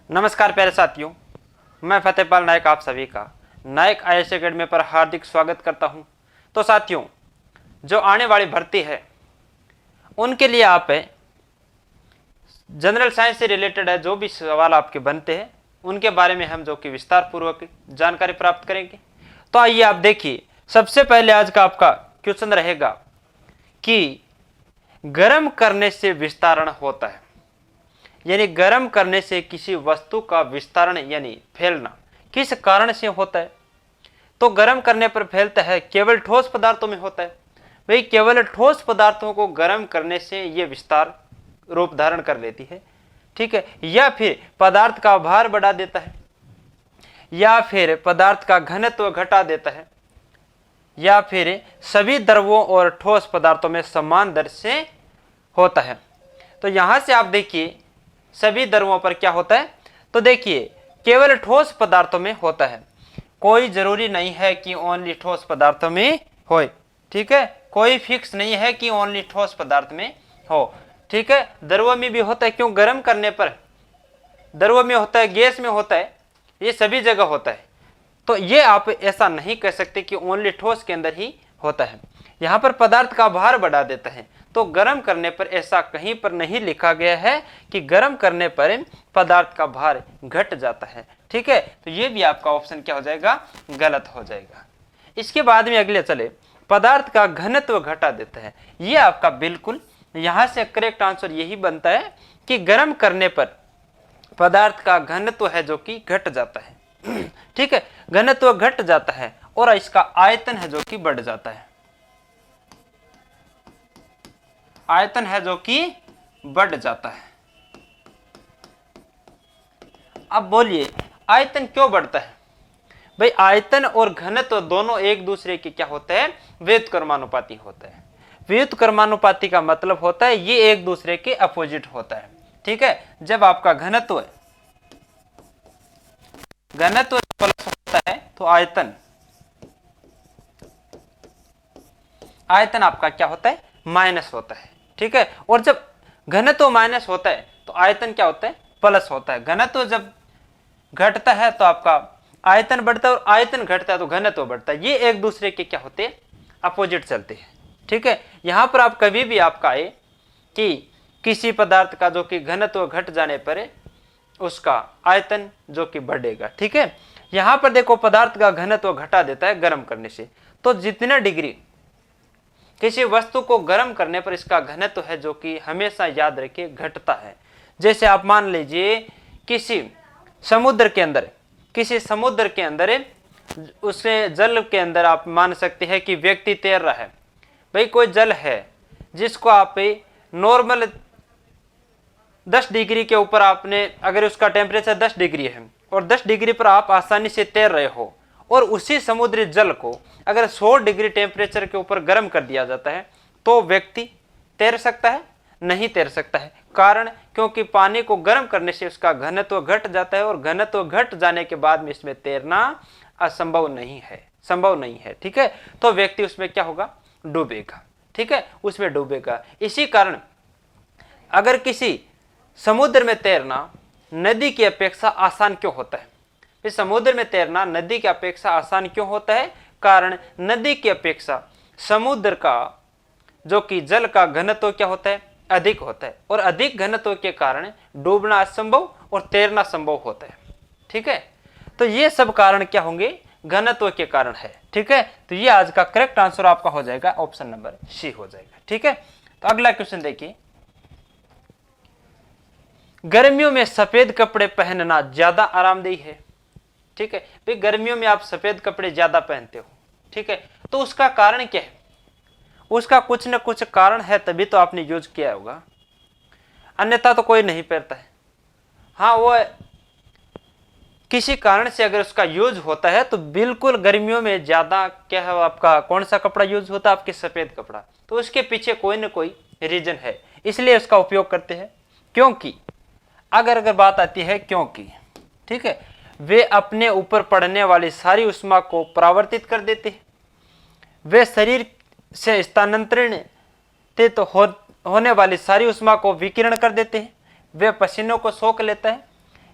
नमस्कार प्यारे साथियों, मैं फतेहपाल नायक आप सभी का नायक IAS अकेडमी पर हार्दिक स्वागत करता हूं। तो साथियों, जो आने वाली भर्ती है उनके लिए आप जनरल साइंस से रिलेटेड है जो भी सवाल आपके बनते हैं उनके बारे में हम जो कि विस्तार पूर्वक जानकारी प्राप्त करेंगे। तो आइए आप देखिए, सबसे पहले आज का आपका क्वेश्चन रहेगा कि गर्म करने से विस्तारण होता है, यानी गर्म करने से किसी वस्तु का विस्तारण यानी फैलना किस कारण से होता है। तो गर्म करने पर फैलता है केवल ठोस पदार्थों में होता है। भाई केवल ठोस पदार्थों को गर्म करने से यह विस्तार रूप धारण कर लेती है, ठीक है। या फिर पदार्थ का भार बढ़ा देता है, या फिर पदार्थ का घनत्व घटा देता है, या फिर सभी द्रवों और ठोस पदार्थों में समान दर से होता है। तो यहां से आप देखिए सभी द्रवों पर क्या होता है। तो देखिए केवल ठोस पदार्थों में होता है, कोई जरूरी नहीं है कि ओनली ठोस पदार्थों में हो, ठीक है। कोई फिक्स नहीं है कि ओनली ठोस पदार्थ में हो, ठीक है। द्रव में भी होता है, क्यों गर्म करने पर द्रव में होता है, गैस में होता है, ये सभी जगह होता है। तो ये आप ऐसा नहीं कह सकते कि ओनली ठोस के अंदर ही होता है। यहाँ पर पदार्थ का भार बढ़ा देता है, तो गर्म करने पर ऐसा कहीं पर नहीं लिखा गया है कि गर्म करने पर पदार्थ का भार घट जाता है, ठीक है। तो ये भी आपका ऑप्शन क्या हो जाएगा, गलत हो जाएगा। इसके बाद में अगले चले, पदार्थ का घनत्व घटा देता है। ये आपका बिल्कुल यहां से करेक्ट आंसर यही बनता है कि गर्म करने पर पदार्थ का घनत्व है जो कि घट जाता है, ठीक है। घनत्व घट जाता है और इसका आयतन है जो कि बढ़ जाता है, आयतन है जो कि बढ़ जाता है। अब बोलिए आयतन क्यों बढ़ता है। भाई आयतन और घनत्व दोनों एक दूसरे के क्या होते हैं, व्युत्क्रमानुपाती होते हैं। व्युत्क्रमानुपाती का मतलब होता है ये एक दूसरे के अपोजिट होता है, ठीक है। जब आपका घनत्व प्लस होता है तो आयतन आपका क्या होता है, माइनस होता है, ठीक है। और जब घनत्व माइनस होता है तो आयतन क्या होता है, प्लस होता है। घनत्व जब घटता है तो आपका आयतन बढ़ता है और आयतन घटता है तो घनत्व बढ़ता है। ये एक दूसरे के क्या होते हैं, अपोजिट चलते हैं, ठीक है। यहां पर आप कभी भी आपका आए कि किसी पदार्थ का जो कि घनत्व घट जाने पर उसका आयतन जो कि बढ़ेगा, ठीक है। यहां पर देखो पदार्थ का घनत्व घटा देता है गर्म करने से, तो जितना डिग्री किसी वस्तु को गर्म करने पर इसका घनत्व है जो कि हमेशा याद रखिए घटता है। जैसे आप मान लीजिए किसी समुद्र के अंदर उसके जल के अंदर आप मान सकते हैं कि व्यक्ति तैर रहा है। भाई कोई जल है जिसको आप नॉर्मल 10 डिग्री के ऊपर आपने, अगर उसका टेम्परेचर 10 डिग्री है और 10 डिग्री पर आप आसानी से तैर रहे हो, और उसी समुद्री जल को अगर 100 डिग्री टेम्परेचर के ऊपर गर्म कर दिया जाता है तो व्यक्ति तैर सकता है, नहीं तैर सकता है। कारण क्योंकि पानी को गर्म करने से उसका घनत्व घट जाता है, और घनत्व घट जाने के बाद में इसमें तैरना असंभव नहीं है, संभव नहीं है, ठीक है। तो व्यक्ति उसमें क्या होगा, डूबेगा, ठीक है, उसमें डूबेगा। इसी कारण अगर किसी समुद्र में तैरना नदी की अपेक्षा आसान क्यों होता है। इस समुद्र में तैरना नदी की अपेक्षा आसान क्यों होता है, कारण नदी की अपेक्षा समुद्र का जो कि जल का घनत्व क्या होता है, अधिक होता है, और अधिक घनत्व के कारण डूबना असंभव और तैरना संभव होता है, ठीक है। तो ये सब कारण क्या होंगे, घनत्व के कारण है, ठीक है। तो ये आज का करेक्ट आंसर आपका हो जाएगा ऑप्शन नंबर सी हो जाएगा, ठीक है। तो अगला क्वेश्चन देखिए, गर्मियों में सफेद कपड़े पहनना ज्यादा आरामदेही है, ठीक है। भाई गर्मियों में आप सफेद कपड़े ज्यादा पहनते हो, ठीक है। तो उसका कारण क्या है, उसका कुछ न कुछ कारण है, तभी तो आपने यूज किया होगा, अन्यथा तो कोई नहीं पहनता है। हाँ, वो किसी कारण से अगर उसका यूज होता है तो बिल्कुल गर्मियों में ज्यादा क्या है, आपका कौन सा कपड़ा यूज होता है, आपके सफेद कपड़ा। तो उसके पीछे कोई ना कोई रीजन है, इसलिए उसका उपयोग करते हैं। क्योंकि अगर बात आती है क्योंकि, ठीक है, वे अपने ऊपर पड़ने वाली सारी उष्मा को परावर्तित कर देते हैं, वे शरीर से स्थानांतरित होने वाली सारी उष्मा को विकिरण कर देते हैं, वे पसीनों को सोख लेता है,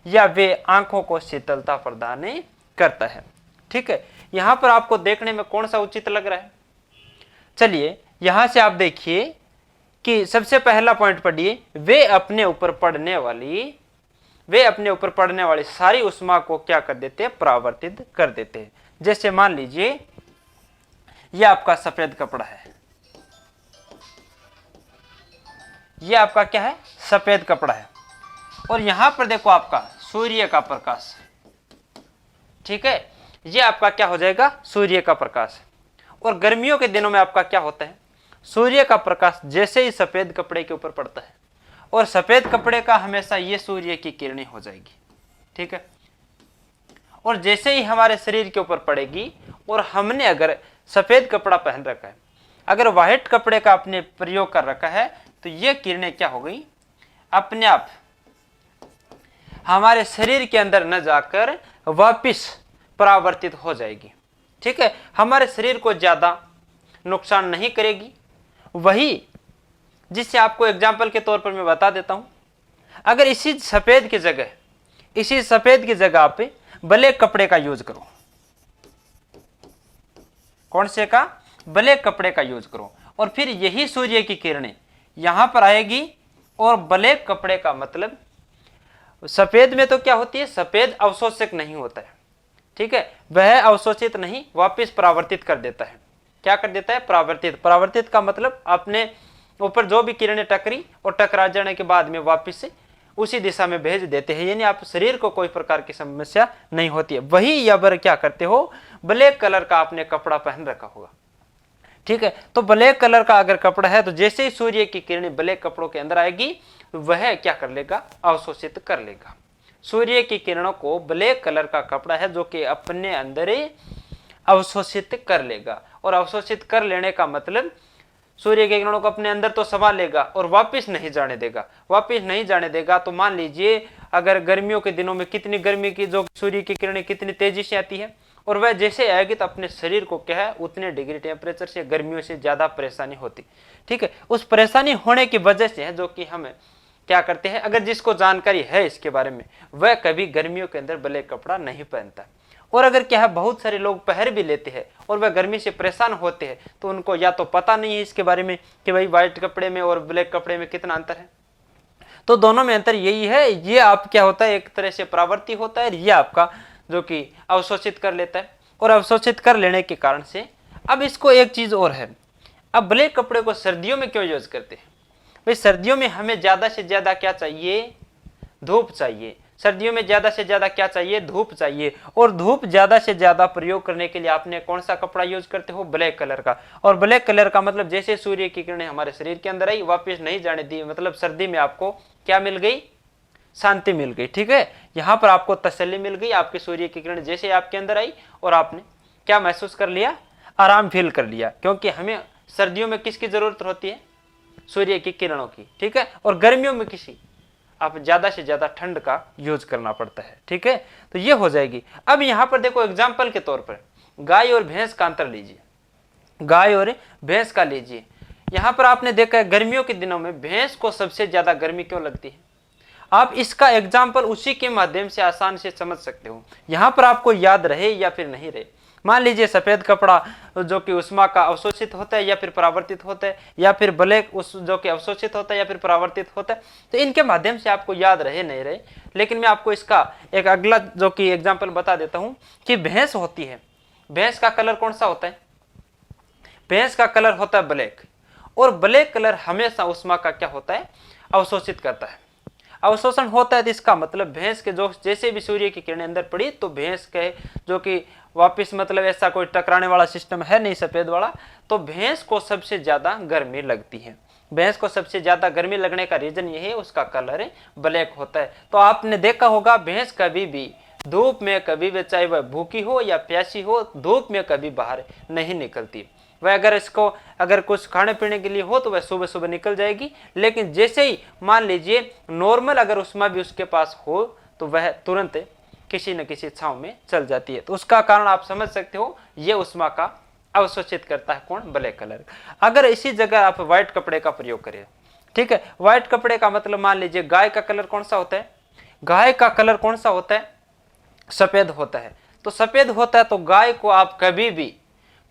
या वे आंखों को शीतलता प्रदान करता है। ठीक है, यहां पर आपको देखने में कौन सा उचित लग रहा है? चलिए यहां से आप देखिए कि सबसे पहला पॉइंट पढ़िए, वे अपने ऊपर पड़ने वाली सारी उष्मा को क्या कर देते हैं? परावर्तित कर देते हैं। जैसे मान लीजिए यह आपका सफेद कपड़ा है, यह आपका क्या है? सफेद कपड़ा है, और यहां पर देखो आपका सूर्य का प्रकाश। ठीक है, यह आपका क्या हो जाएगा? सूर्य का प्रकाश। और गर्मियों के दिनों में आपका क्या होता है? सूर्य का प्रकाश जैसे ही सफेद कपड़े के ऊपर पड़ता है, और सफेद कपड़े का हमेशा ये सूर्य की किरणें हो जाएगी। ठीक है, और जैसे ही हमारे शरीर के ऊपर पड़ेगी, और हमने अगर सफेद कपड़ा पहन रखा है, अगर व्हाइट कपड़े का आपने प्रयोग कर रखा है, तो ये किरणें क्या हो गई? अपने आप हमारे शरीर के अंदर न जाकर वापिस परावर्तित हो जाएगी। ठीक है, हमारे शरीर को ज्यादा नुकसान नहीं करेगी। वही जिससे आपको एग्जाम्पल के तौर पर मैं बता देता हूं, अगर इसी सफेद की जगह आप ब्लैक कपड़े का यूज करो, कौन से का? ब्लैक कपड़े का यूज करो, और फिर यही सूर्य की किरणें यहां पर आएगी, और ब्लैक कपड़े का मतलब सफेद में तो क्या होती है? सफेद अवशोषक नहीं होता है। ठीक है, वह अवशोषित नहीं, वापिस परावर्तित कर देता है। क्या कर देता है? परावर्तित का मतलब अपने ऊपर जो भी किरणें टकरी और टकरा जाने के बाद में वापिस से उसी दिशा में भेज देते हैं, यानी आप शरीर को कोई प्रकार की समस्या नहीं होती है। वही अगर क्या करते हो? ब्लैक कलर का आपने कपड़ा पहन रखा होगा। ठीक है, तो ब्लैक कलर का अगर कपड़ा है, तो जैसे ही सूर्य की किरणें ब्लैक कपड़ों के अंदर आएगी, वह क्या कर लेगा? अवशोषित कर लेगा। सूर्य की किरणों को ब्लैक कलर का कपड़ा है जो कि अपने अंदर ही अवशोषित कर लेगा, और अवशोषित कर लेने का मतलब सूर्य के किरणों को अपने अंदर तो समा लेगा और वापिस नहीं जाने देगा। तो मान लीजिए अगर गर्मियों के दिनों में कितनी गर्मी की जो सूर्य की किरणें कितनी तेजी से आती है, और वह जैसे आएगी तो अपने शरीर को क्या है? उतने डिग्री टेम्परेचर से, गर्मियों से ज्यादा परेशानी होती। ठीक है, उस परेशानी होने की वजह से है जो कि हमें क्या करते हैं, अगर जिसको जानकारी है इसके बारे में, वह कभी गर्मियों के अंदर ब्लैक कपड़ा नहीं पहनता। और अगर क्या है, बहुत सारे लोग पहन भी लेते हैं और वह गर्मी से परेशान होते हैं, तो उनको या तो पता नहीं है इसके बारे में कि भाई व्हाइट कपड़े में और ब्लैक कपड़े में कितना अंतर है। तो दोनों में अंतर यही है, ये आप क्या होता है? एक तरह से परावर्ती होता है, ये आपका जो कि अवशोषित कर लेता है। और अवशोषित कर लेने के कारण से अब इसको एक चीज और है, अब ब्लैक कपड़े को सर्दियों में क्यों यूज करते हैं? भाई सर्दियों में हमें ज्यादा से ज्यादा क्या चाहिए? धूप चाहिए। सर्दियों में ज्यादा से ज्यादा क्या चाहिए? धूप चाहिए। और धूप ज्यादा से ज्यादा प्रयोग करने के लिए आपने कौन सा कपड़ा यूज करते हो? ब्लैक कलर का। और ब्लैक कलर का मतलब जैसे सूर्य की किरणें हमारे शरीर के अंदर आई, वापस नहीं जाने दी, मतलब सर्दी में आपको क्या मिल गई? शांति मिल गई। ठीक है, यहां पर आपको तसल्ली मिल गई। आपकी सूर्य की किरण जैसे आपके अंदर आई और आपने क्या महसूस कर लिया? आराम फील कर लिया। क्योंकि हमें सर्दियों में किसकी जरूरत होती है? सूर्य की किरणों की। ठीक है, और गर्मियों में किसी आप ज्यादा से ज्यादा ठंड का यूज करना पड़ता है। ठीक है, तो ये हो जाएगी। अब यहां पर देखो एग्जाम्पल के तौर पर गाय और भैंस का अंतर लीजिए, गाय और भैंस का लीजिए। यहां पर आपने देखा है गर्मियों के दिनों में भैंस को सबसे ज्यादा गर्मी क्यों लगती है? आप इसका एग्जाम्पल उसी के माध्यम से आसान से समझ सकते हो। यहां पर आपको याद रहे या फिर नहीं रहे, मान लीजिए सफेद कपड़ा जो कि उष्मा का अवशोषित होता है या फिर परावर्तित होता है, या फिर ब्लैक उस जो कि अवशोषित होता है या फिर परावर्तित होता है, तो इनके माध्यम से आपको याद रहे नहीं रहे। लेकिन मैं आपको इसका एक अगला जो कि एग्जाम्पल बता देता हूं कि भैंस होती है, भैंस का कलर कौन सा होता है? भैंस का कलर होता है ब्लैक, और ब्लैक कलर हमेशा उष्मा का क्या होता है? अवशोषित करता है। अवशोषण होता है तो इसका मतलब भैंस के जो जैसे भी सूर्य की किरणें अंदर पड़ी तो भैंस के जो कि वापिस मतलब ऐसा कोई टकराने वाला सिस्टम है नहीं सफेद वाला, तो भैंस को सबसे ज्यादा गर्मी लगती है। भैंस को सबसे ज्यादा गर्मी लगने का रीजन यही है, उसका कलर ब्लैक होता है। तो आपने देखा होगा भैंस कभी भी धूप में, कभी भी चाहे वह भूखी हो या प्यासी हो, धूप में कभी बाहर नहीं निकलती। वह अगर कुछ खाने पीने के लिए हो तो वह सुबह सुबह निकल जाएगी, लेकिन जैसे ही मान लीजिए नॉर्मल अगर उष्मा भी उसके पास हो तो वह तुरंत किसी न किसी छांव में चल जाती है। तो उसका कारण आप समझ सकते हो, यह उष्मा का अवशोषित करता है कौन? Black colour. अगर इसी जगह आप व्हाइट कपड़े का प्रयोग करें, ठीक है, व्हाइट कपड़े का मतलब मान लीजिए गाय का कलर कौन सा होता है? गाय का कलर कौन सा होता है? सफेद होता है। तो सफेद होता है तो गाय को आप कभी भी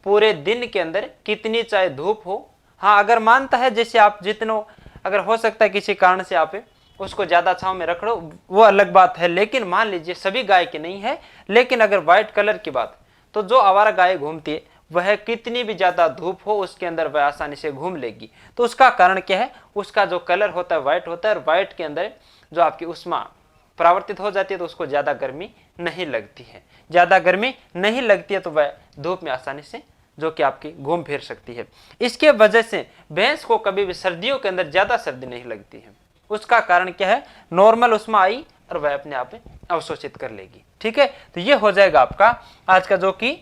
पूरे दिन के अंदर कितनी चाहे धूप हो, हाँ अगर मानता है जैसे आप जितनो, अगर हो सकता है किसी कारण से आप उसको ज्यादा छांव में रख लो, वो अलग बात है, लेकिन मान लीजिए सभी गाय की नहीं है, लेकिन अगर व्हाइट कलर की बात, तो जो आवारा गाय घूमती है वह कितनी भी ज्यादा धूप हो उसके अंदर वह आसानी से घूम लेगी। तो उसका कारण क्या है? उसका जो कलर होता है व्हाइट होता है, और व्हाइट के अंदर जो आपकी उष्मा परावर्तित हो जाती है तो उसको ज्यादा गर्मी नहीं लगती है। ज्यादा गर्मी नहीं लगती है तो वह धूप में आसानी से जो कि आपकी घूम फिर सकती है। इसके वजह से भैंस को कभी भी सर्दियों के अंदर ज्यादा सर्दी नहीं लगती है। उसका कारण क्या है? नॉर्मल उष्मा आई और वह अपने आप अवशोषित कर लेगी। ठीक है, तो ये हो जाएगा आपका आज का जो कि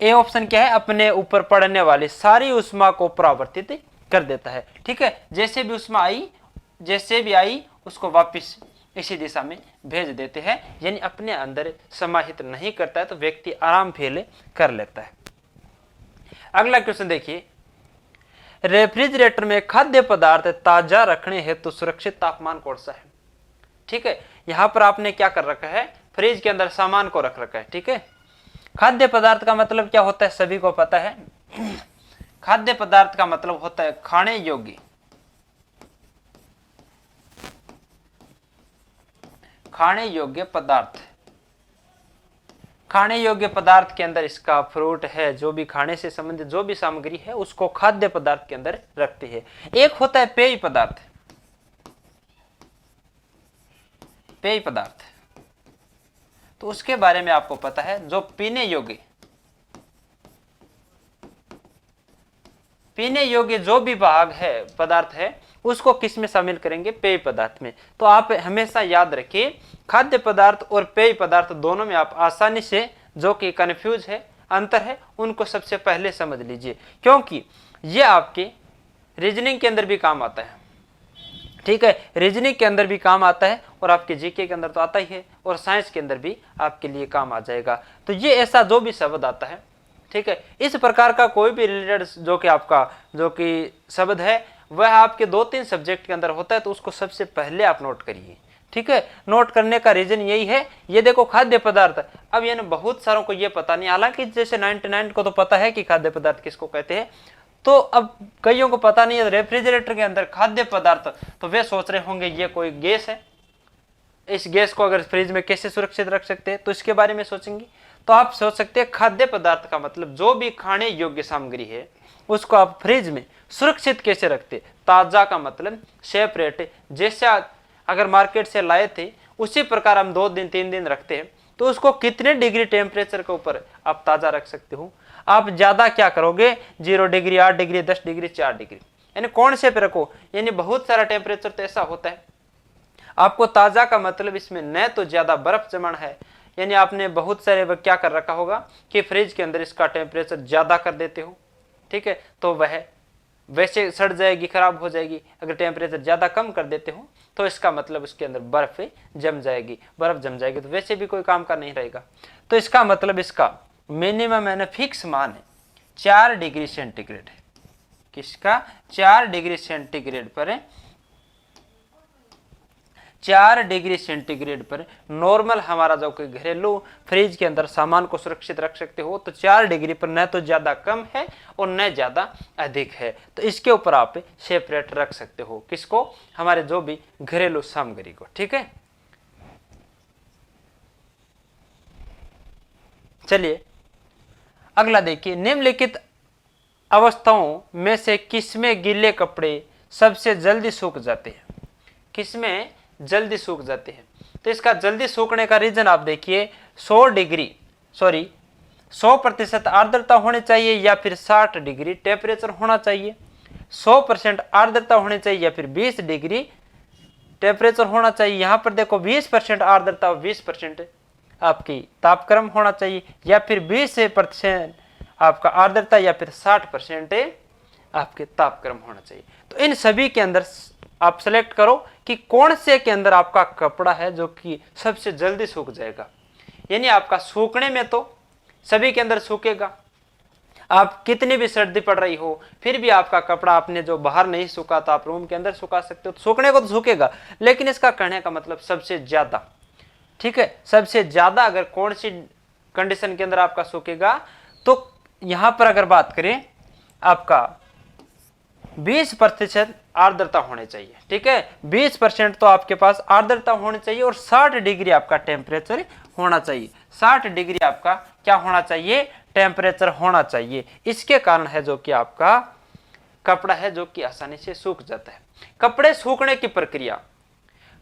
ए ऑप्शन क्या है? अपने ऊपर पड़ने वाली सारी उष्मा को परावर्तित कर देता है। ठीक है, जैसे भी उष्मा आई, जैसे भी आई उसको वापस इसी दिशा में भेज देते हैं, यानी अपने अंदर समाहित नहीं करता है, तो व्यक्ति आराम फील कर लेता है। अगला क्वेश्चन देखिए, रेफ्रिजरेटर में खाद्य पदार्थ ताजा रखने हेतु तो सुरक्षित तापमान कौन सा है? ठीक है, यहां पर आपने क्या कर रखा है? फ्रिज के अंदर सामान को रख रखा है। ठीक है, खाद्य पदार्थ का मतलब क्या होता है? सभी को पता है। खाद्य पदार्थ का मतलब होता है खाने योग्य, खाने योग्य पदार्थ। खाने योग्य पदार्थ के अंदर इसका फ्रूट है, जो भी खाने से संबंधित जो भी सामग्री है उसको खाद्य पदार्थ के अंदर रखते हैं। एक होता है पेय पदार्थ, पेय पदार्थ तो उसके बारे में आपको पता है, जो पीने योग्य, पीने योग्य जो भी भाग है पदार्थ है उसको किस में शामिल करेंगे? पेय पदार्थ में। तो आप हमेशा याद रखिए, खाद्य पदार्थ और पेय पदार्थ दोनों में आप आसानी से जो कि कंफ्यूज है, अंतर है, उनको सबसे पहले समझ लीजिए, क्योंकि ये आपके रीजनिंग के अंदर भी काम आता है। ठीक है, रीजनिंग के अंदर भी काम आता है और आपके जीके के अंदर तो आता ही है, और साइंस के अंदर भी आपके लिए काम आ जाएगा। तो ये ऐसा जो भी शब्द आता है, ठीक है, इस प्रकार का कोई भी रिलेटेड जो कि आपका जो कि शब्द है वह आपके 2-3 सब्जेक्ट के अंदर होता है, तो उसको सबसे पहले आप नोट करिए। ठीक है, नोट करने का रीजन यही है। ये देखो खाद्य पदार्थ, अब ये बहुत सारों को ये पता नहीं, हालांकि जैसे 99 को तो पता है कि खाद्य पदार्थ किसको कहते हैं, तो अब कईयों को पता नहीं है। रेफ्रिजरेटर के अंदर खाद्य पदार्थ, तो वे सोच रहे होंगे ये कोई गैस है, इस गैस को अगर फ्रिज में कैसे सुरक्षित रख सकते हैं, तो इसके बारे में सोचेंगे। तो आप सोच सकते हैं खाद्य पदार्थ का मतलब जो भी खाने योग्य सामग्री है उसको आप फ्रिज में सुरक्षित कैसे रखते। ताजा का मतलब सेपरेट, जैसे अगर मार्केट से लाए थे उसी प्रकार हम 2 दिन 3 दिन रखते हैं, तो उसको कितने डिग्री टेम्परेचर के ऊपर आप ताजा रख सकते हो? आप ज्यादा क्या करोगे? 0 डिग्री, 8 डिग्री, 10 डिग्री, 4 डिग्री, यानी कौन से पे रखो, यानी बहुत सारा टेम्परेचर तो ऐसा होता है। आपको ताजा का मतलब इसमें न तो ज्यादा बर्फ जमण है, यानी आपने बहुत सारे क्या कर रखा होगा कि फ्रिज के अंदर इसका टेम्परेचर ज्यादा कर देते हो। ठीक है, तो वह वैसे सड़ जाएगी, खराब हो जाएगी। अगर टेम्परेचर ज्यादा कम कर देते हो तो इसका मतलब उसके अंदर बर्फ जम जाएगी, बर्फ जम जाएगी तो वैसे भी कोई काम का नहीं रहेगा। तो इसका मतलब इसका मिनिमम यानी फिक्स मान है 4 डिग्री सेंटीग्रेड है। किसका? 4 डिग्री सेंटीग्रेड पर, 4 डिग्री सेंटीग्रेड पर नॉर्मल हमारा जो कि घरेलू फ्रिज के अंदर सामान को सुरक्षित रख सकते हो, तो 4 डिग्री पर न तो ज्यादा कम है और न ज्यादा अधिक है, तो इसके ऊपर आप सेपरेट रख सकते हो। किसको? हमारे जो भी घरेलू सामग्री को। ठीक है, चलिए अगला देखिए, निम्नलिखित अवस्थाओं में से किसमें गीले कपड़े सबसे जल्दी सूख जाते हैं? किसमें जल्दी सूख जाते हैं? तो इसका जल्दी सूखने का रीजन आप देखिए, 100% आर्द्रता होनी चाहिए या फिर 60 डिग्री टेम्परेचर होना चाहिए, 100% आर्द्रता होनी चाहिए या फिर 20 डिग्री टेम्परेचर होना चाहिए। यहां पर देखो 20% आर्द्रता और 20% आपकी तापक्रम होना चाहिए, या फिर 20% आपका आर्द्रता या फिर 60% आपके तापक्रम होना चाहिए। तो इन सभी के अंदर आप सेलेक्ट करो कि कौन से के अंदर आपका कपड़ा है जो कि सबसे जल्दी सूख जाएगा। यानी आपका सूखने में तो सभी के अंदर सूखेगा, आप कितनी भी सर्दी पड़ रही हो फिर भी आपका कपड़ा आपने जो बाहर नहीं सूखा तो आप रूम के अंदर सुखा सकते हो, तो सूखने को तो सूखेगा, लेकिन इसका कहने का मतलब सबसे ज्यादा, ठीक है, सबसे ज्यादा अगर कौन सी कंडीशन के अंदर आपका सूखेगा, तो यहां पर अगर बात करें आपका 20% आर्द्रता होनी चाहिए, ठीक है, 20% तो आपके पास आर्द्रता होनी चाहिए और 60 डिग्री आपका टेम्परेचर होना चाहिए, 60 डिग्री आपका क्या होना चाहिए, टेम्परेचर होना चाहिए। इसके कारण है जो कि आपका कपड़ा है जो कि आसानी से सूख जाता है। कपड़े सूखने की प्रक्रिया,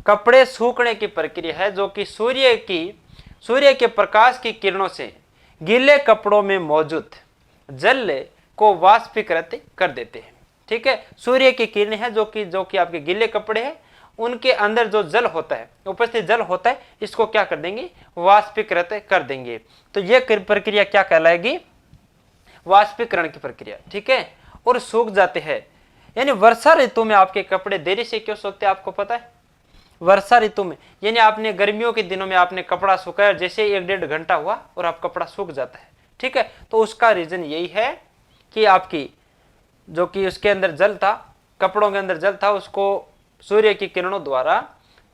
कपड़े सूखने की प्रक्रिया है जो कि सूर्य के प्रकाश की किरणों से गीले कपड़ों में मौजूद जल को वाष्पीकृत कर देते हैं, ठीक है। सूर्य की किरण है जो कि आपके गीले कपड़े हैं, उनके अंदर जो जल होता है, उपस्थित जल होता है, इसको क्या कर देंगे, वाष्पीकृत कर देंगे। तो यह प्रक्रिया क्या कहलाएगी, वाष्पीकरण की प्रक्रिया, ठीक है। और सूख जाते हैं, यानी वर्षा ऋतु में आपके कपड़े देरी से क्यों सूखते हैं आपको पता है, वर्षा ऋतु में, यानी आपने गर्मियों के दिनों में आपने कपड़ा सुखाया, जैसे 1-1.5 घंटा हुआ और आप कपड़ा सूख जाता है, ठीक है। तो उसका रीजन यही है कि आपकी जो कि उसके अंदर जल था, कपड़ों के अंदर जल था, उसको सूर्य की किरणों द्वारा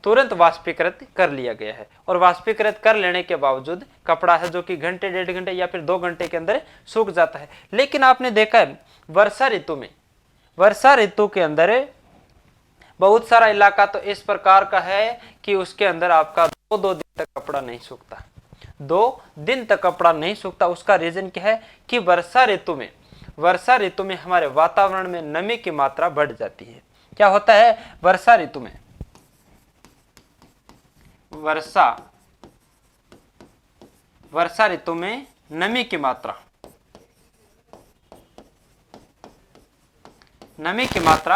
तुरंत वाष्पीकृत कर लिया गया है, और वाष्पीकृत कर लेने के बावजूद कपड़ा है जो कि घंटे 1.5 घंटे या फिर 2 घंटे के अंदर सूख जाता है। लेकिन आपने देखा है वर्षा ऋतु में, वर्षा ऋतु के अंदर बहुत सारा इलाका तो इस प्रकार का है कि उसके अंदर आपका 2 दिन तक कपड़ा नहीं सूखता, 2 दिन तक कपड़ा नहीं सूखता। उसका रीजन क्या है कि वर्षा ऋतु में हमारे वातावरण में नमी की मात्रा बढ़ जाती है। क्या होता है वर्षा ऋतु में, वर्षा ऋतु में नमी की मात्रा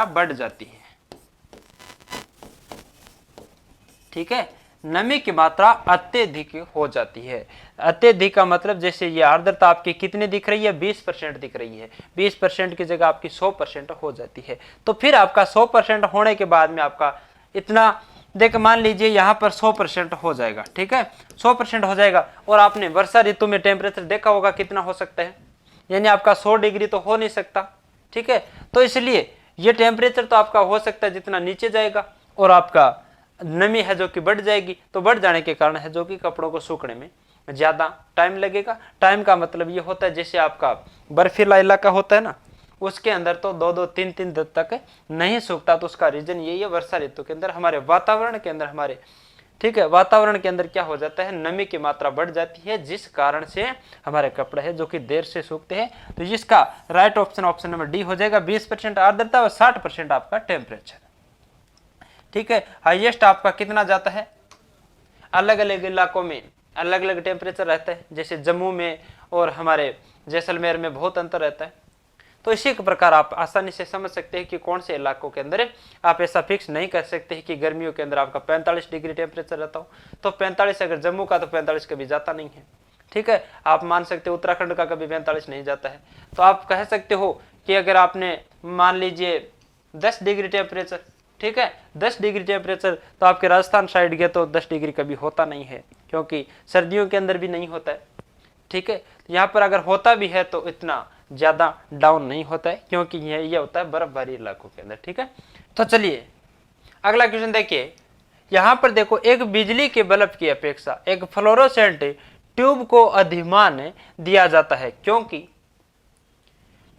बढ़ जाती है, ठीक है, नमी की मात्रा अत्यधिक हो जाती है। अत्यधिक का मतलब जैसे ये आर्द्रता आपकी कितनी दिख रही है, 20% दिख रही है, 20% की जगह आपकी 100% हो जाती है। तो फिर आपका 100% होने के बाद में आपका इतना देख, मान लीजिए यहाँ पर 100% हो जाएगा, ठीक है, 100% हो जाएगा, और आपने वर्षा ऋतु में टेम्परेचर देखा होगा कितना हो सकता है, यानी आपका 100 डिग्री तो हो नहीं सकता, ठीक है। तो इसलिए ये टेम्परेचर तो आपका हो सकता है जितना नीचे जाएगा, और आपका नमी है जो कि बढ़ जाएगी, तो बढ़ जाने के कारण है जो कि कपड़ों को सूखने में ज्यादा टाइम लगेगा। टाइम का मतलब ये होता है जैसे आपका बर्फीला इलाका होता है ना, उसके अंदर तो 2-2, 3-3 दिन तक नहीं सूखता। तो उसका रीजन यही है, वर्षा ऋतु के अंदर हमारे वातावरण के अंदर ठीक है, वातावरण के अंदर क्या हो जाता है, नमी की मात्रा बढ़ जाती है, जिस कारण से हमारे कपड़े हैं जो कि देर से सूखते हैं। तो जिसका राइट ऑप्शन नंबर डी हो जाएगा, 20% आर्द्रता और 60% आपका टेम्परेचर, ठीक है। हाईएस्ट आपका कितना जाता है, अलग अलग इलाकों में अलग अलग टेम्परेचर रहता है, जैसे जम्मू में और हमारे जैसलमेर में बहुत अंतर रहता है। तो इसी के प्रकार आप आसानी से समझ सकते हैं कि कौन से इलाकों के अंदर आप ऐसा फिक्स नहीं कर सकते हैं कि गर्मियों के अंदर आपका 45 डिग्री टेम्परेचर रहता हो, तो 45 अगर जम्मू का तो 45 कभी जाता नहीं है, ठीक है। आप मान सकते हो उत्तराखंड का कभी 45 नहीं जाता है। तो आप कह सकते हो कि अगर आपने मान लीजिए 10 डिग्री टेम्परेचर, ठीक है, 10 डिग्री टेम्परेचर, तो आपके राजस्थान साइड गए तो 10 डिग्री कभी होता नहीं है, क्योंकि सर्दियों के अंदर भी नहीं होता है, ठीक है। यहाँ पर अगर होता भी है तो इतना ज्यादा डाउन नहीं होता है, क्योंकि ये होता है बर्फबारी इलाकों के अंदर, ठीक है। तो चलिए अगला क्वेश्चन देखिए, यहाँ पर देखो, एक बिजली के बल्ब की अपेक्षा एक फ्लोरोसेंट ट्यूब को अधिमान दिया जाता है, क्योंकि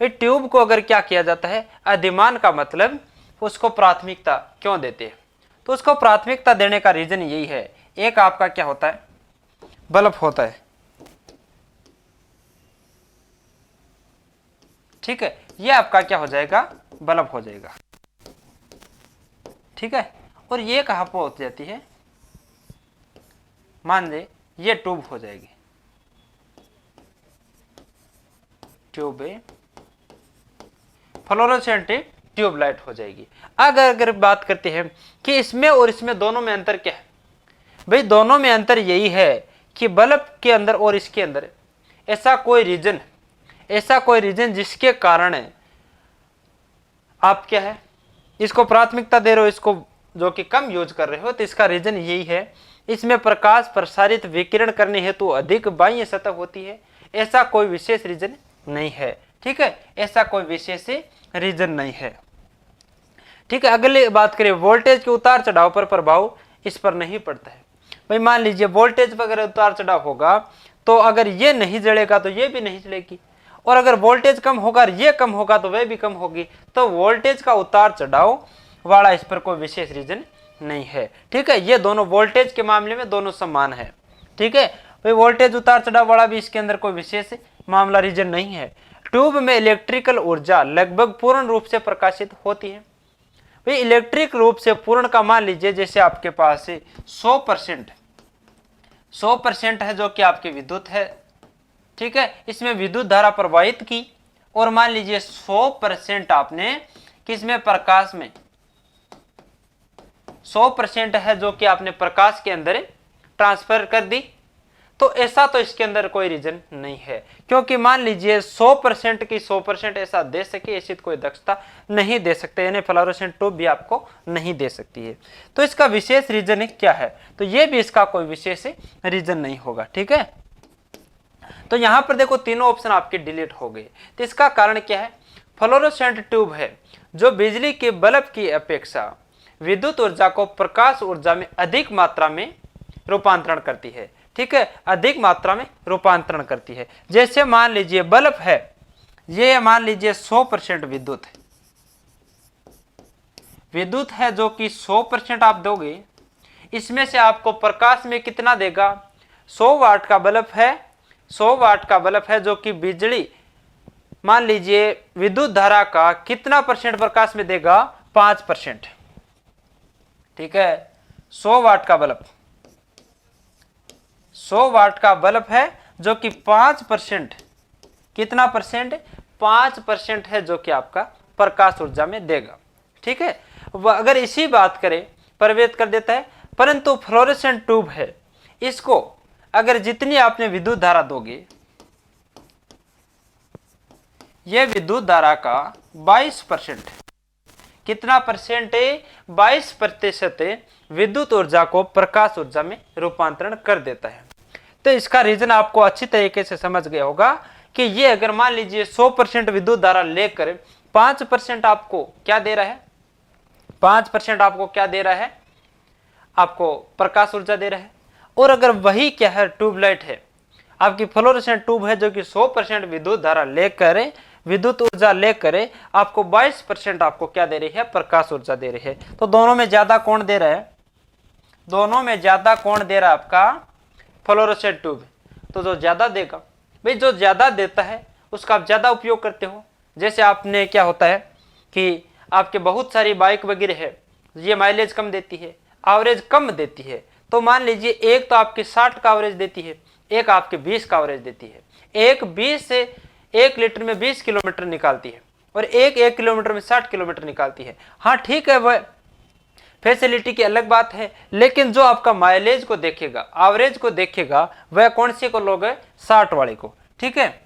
ट्यूब को अगर क्या किया जाता है, अधिमान का मतलब उसको प्राथमिकता क्यों देते हैं। तो उसको प्राथमिकता देने का रीजन यही है, एक आपका क्या होता है, बल्ब होता है, ठीक है, ये आपका क्या हो जाएगा, बल्ब हो जाएगा, ठीक है। और ये कहां पर हो जाती है, मान ले ये ट्यूब हो जाएगी, ट्यूब फ्लोरोसेंट ट्यूबलाइट हो जाएगी। अगर बात करते हैं कि इसमें और इसमें दोनों में अंतर क्या है, भाई दोनों में अंतर यही है कि बल्ब के अंदर और इसके अंदर ऐसा कोई रीजन जिसके कारण आप क्या है इसको प्राथमिकता दे रहे हो, इसको जो कि कम यूज कर रहे हो, तो इसका रीजन यही है, इसमें प्रकाश प्रसारित विकिरण करने हेतु अधिक बाह्य सतह होती है, ऐसा कोई विशेष रीजन नहीं है, ठीक है, ऐसा कोई विशेष रीजन नहीं है। ठीक है, अगली बात करें, वोल्टेज के उतार चढ़ाव पर प्रभाव इस पर नहीं पड़ता है। भाई मान लीजिए वोल्टेज पर अगर उतार चढ़ाव होगा तो अगर ये नहीं जलेगा तो ये भी नहीं जलेगी, और अगर वोल्टेज कम होगा और ये कम होगा तो वह भी कम होगी। तो वोल्टेज का उतार चढ़ाव वाला इस पर कोई विशेष रीजन नहीं है। ठीक है, ये दोनों वोल्टेज के मामले में दोनों समान है। ठीक है, भाई वोल्टेज उतार चढ़ाव वाला भी इसके अंदर कोई विशेष मामला रीजन नहीं है। ट्यूब में इलेक्ट्रिकल ऊर्जा लगभग पूर्ण रूप से प्रकाशित होती है। भाई इलेक्ट्रिक रूप से पूर्ण का मान लीजिए जैसे आपके पास 100% है जो कि आपकी विद्युत है। ठीक है, इसमें विद्युत धारा प्रवाहित की, और मान लीजिए 100% आपने किसमें, प्रकाश में 100% है जो कि आपने प्रकाश के अंदर ट्रांसफर कर दी। तो ऐसा तो इसके अंदर कोई रीजन नहीं है, क्योंकि मान लीजिए 100% की 100% ऐसा दे सके, ऐसी कोई दक्षता नहीं दे सकते, यानी फ्लोरोसेंट ट्यूब भी आपको नहीं दे सकती है। तो इसका विशेष रीजन क्या है, तो ये भी इसका कोई विशेष रीजन नहीं होगा। ठीक है, तो यहां पर देखो तीनों ऑप्शन आपके डिलीट हो गए। तो इसका कारण क्या है, फ्लोरोसेंट ट्यूब है जो बिजली के बल्ब की अपेक्षा विद्युत ऊर्जा को प्रकाश ऊर्जा में अधिक मात्रा में रूपांतरण करती है। ठीक है, अधिक मात्रा में रूपांतरण करती है। जैसे मान लीजिए बल्ब है, ये मान लीजिए 100% विद्युत है, विद्युत है जो कि 100% आप दोगे, इसमें से आपको प्रकाश में कितना देगा, 100 वाट का बल्ब है, 100 वाट का बल्ब है जो कि बिजली मान लीजिए विद्युत धारा का कितना परसेंट प्रकाश में देगा, 5%। ठीक है, 100 वाट का बल्ब, 100 वाट का बल्ब है जो कि 5%, कितना परसेंट, 5% है जो कि आपका प्रकाश ऊर्जा में देगा। ठीक है, अगर इसी बात करें प्रवेश कर देता है, परंतु फ्लोरोसेंट ट्यूब है, इसको अगर जितनी आपने विद्युत धारा दोगे, यह विद्युत धारा का 22%, कितना परसेंट है, 22% विद्युत ऊर्जा को प्रकाश ऊर्जा में रूपांतरण कर देता है। तो इसका रीजन आपको अच्छी तरीके से समझ गया होगा कि ये अगर मान लीजिए 100% विद्युत धारा लेकर 5% आपको क्या दे रहा है, 5% आपको क्या दे रहा है, आपको प्रकाश ऊर्जा दे रहा है। और अगर वही क्या है, ट्यूबलाइट है, आपकी फ्लोरोसेंट ट्यूब है जो कि 100% विद्युत धारा लेकर, विद्युत ऊर्जा लेकर आपको 22% आपको क्या दे रही है, प्रकाश ऊर्जा दे रही है। तो दोनों में ज्यादा कौन दे रहा है, दोनों में ज्यादा कौन दे रहा है, आपका फ्लोरोसेंट ट्यूब। तो जो ज्यादा देगा, भाई जो ज्यादा देता है उसका आप ज्यादा उपयोग करते हो। जैसे आपने क्या होता है कि आपके बहुत सारी बाइक वगैरह है, ये माइलेज कम देती है, एवरेज कम देती है। तो मान लीजिए एक तो आपकी 60 का एवरेज देती है, एक आपके 20 का एवरेज देती है। एक 20 से 1 लीटर में 20 किलोमीटर निकालती है, और एक किलोमीटर में 60 किलोमीटर निकालती है। हाँ ठीक है, वह फैसिलिटी की अलग बात है, लेकिन जो आपका माइलेज को देखेगा, एवरेज को देखेगा, वह कौन से को लोगे, 60 वाले को। ठीक है,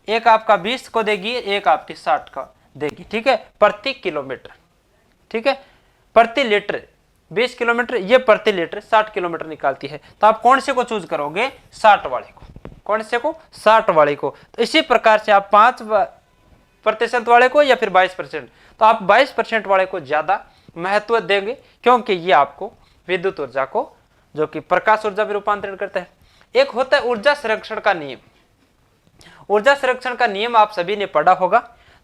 एक आपका 20 को देगी, एक आपकी 60 का देगी। ठीक है, प्रति किलोमीटर। ठीक है, प्रति लीटर 20 किलोमीटर, ये प्रति लीटर 60 किलोमीटर निकालती है। तो आप कौन से को चूज करोगे, 60 वाले को। कौन से को, 60 वाले को। तो इसी प्रकार से आप 5% वाले को या फिर 22%, तो आप 22% वाले को ज्यादा महत्व देंगे, क्योंकि ये आपको विद्युत ऊर्जा को जो कि प्रकाश ऊर्जा में रूपांतरण करता है। एक होता है ऊर्जा संरक्षण का नियम। ऊर्जा संरक्षण का नियम आप सभी ने पढ़ा होगा।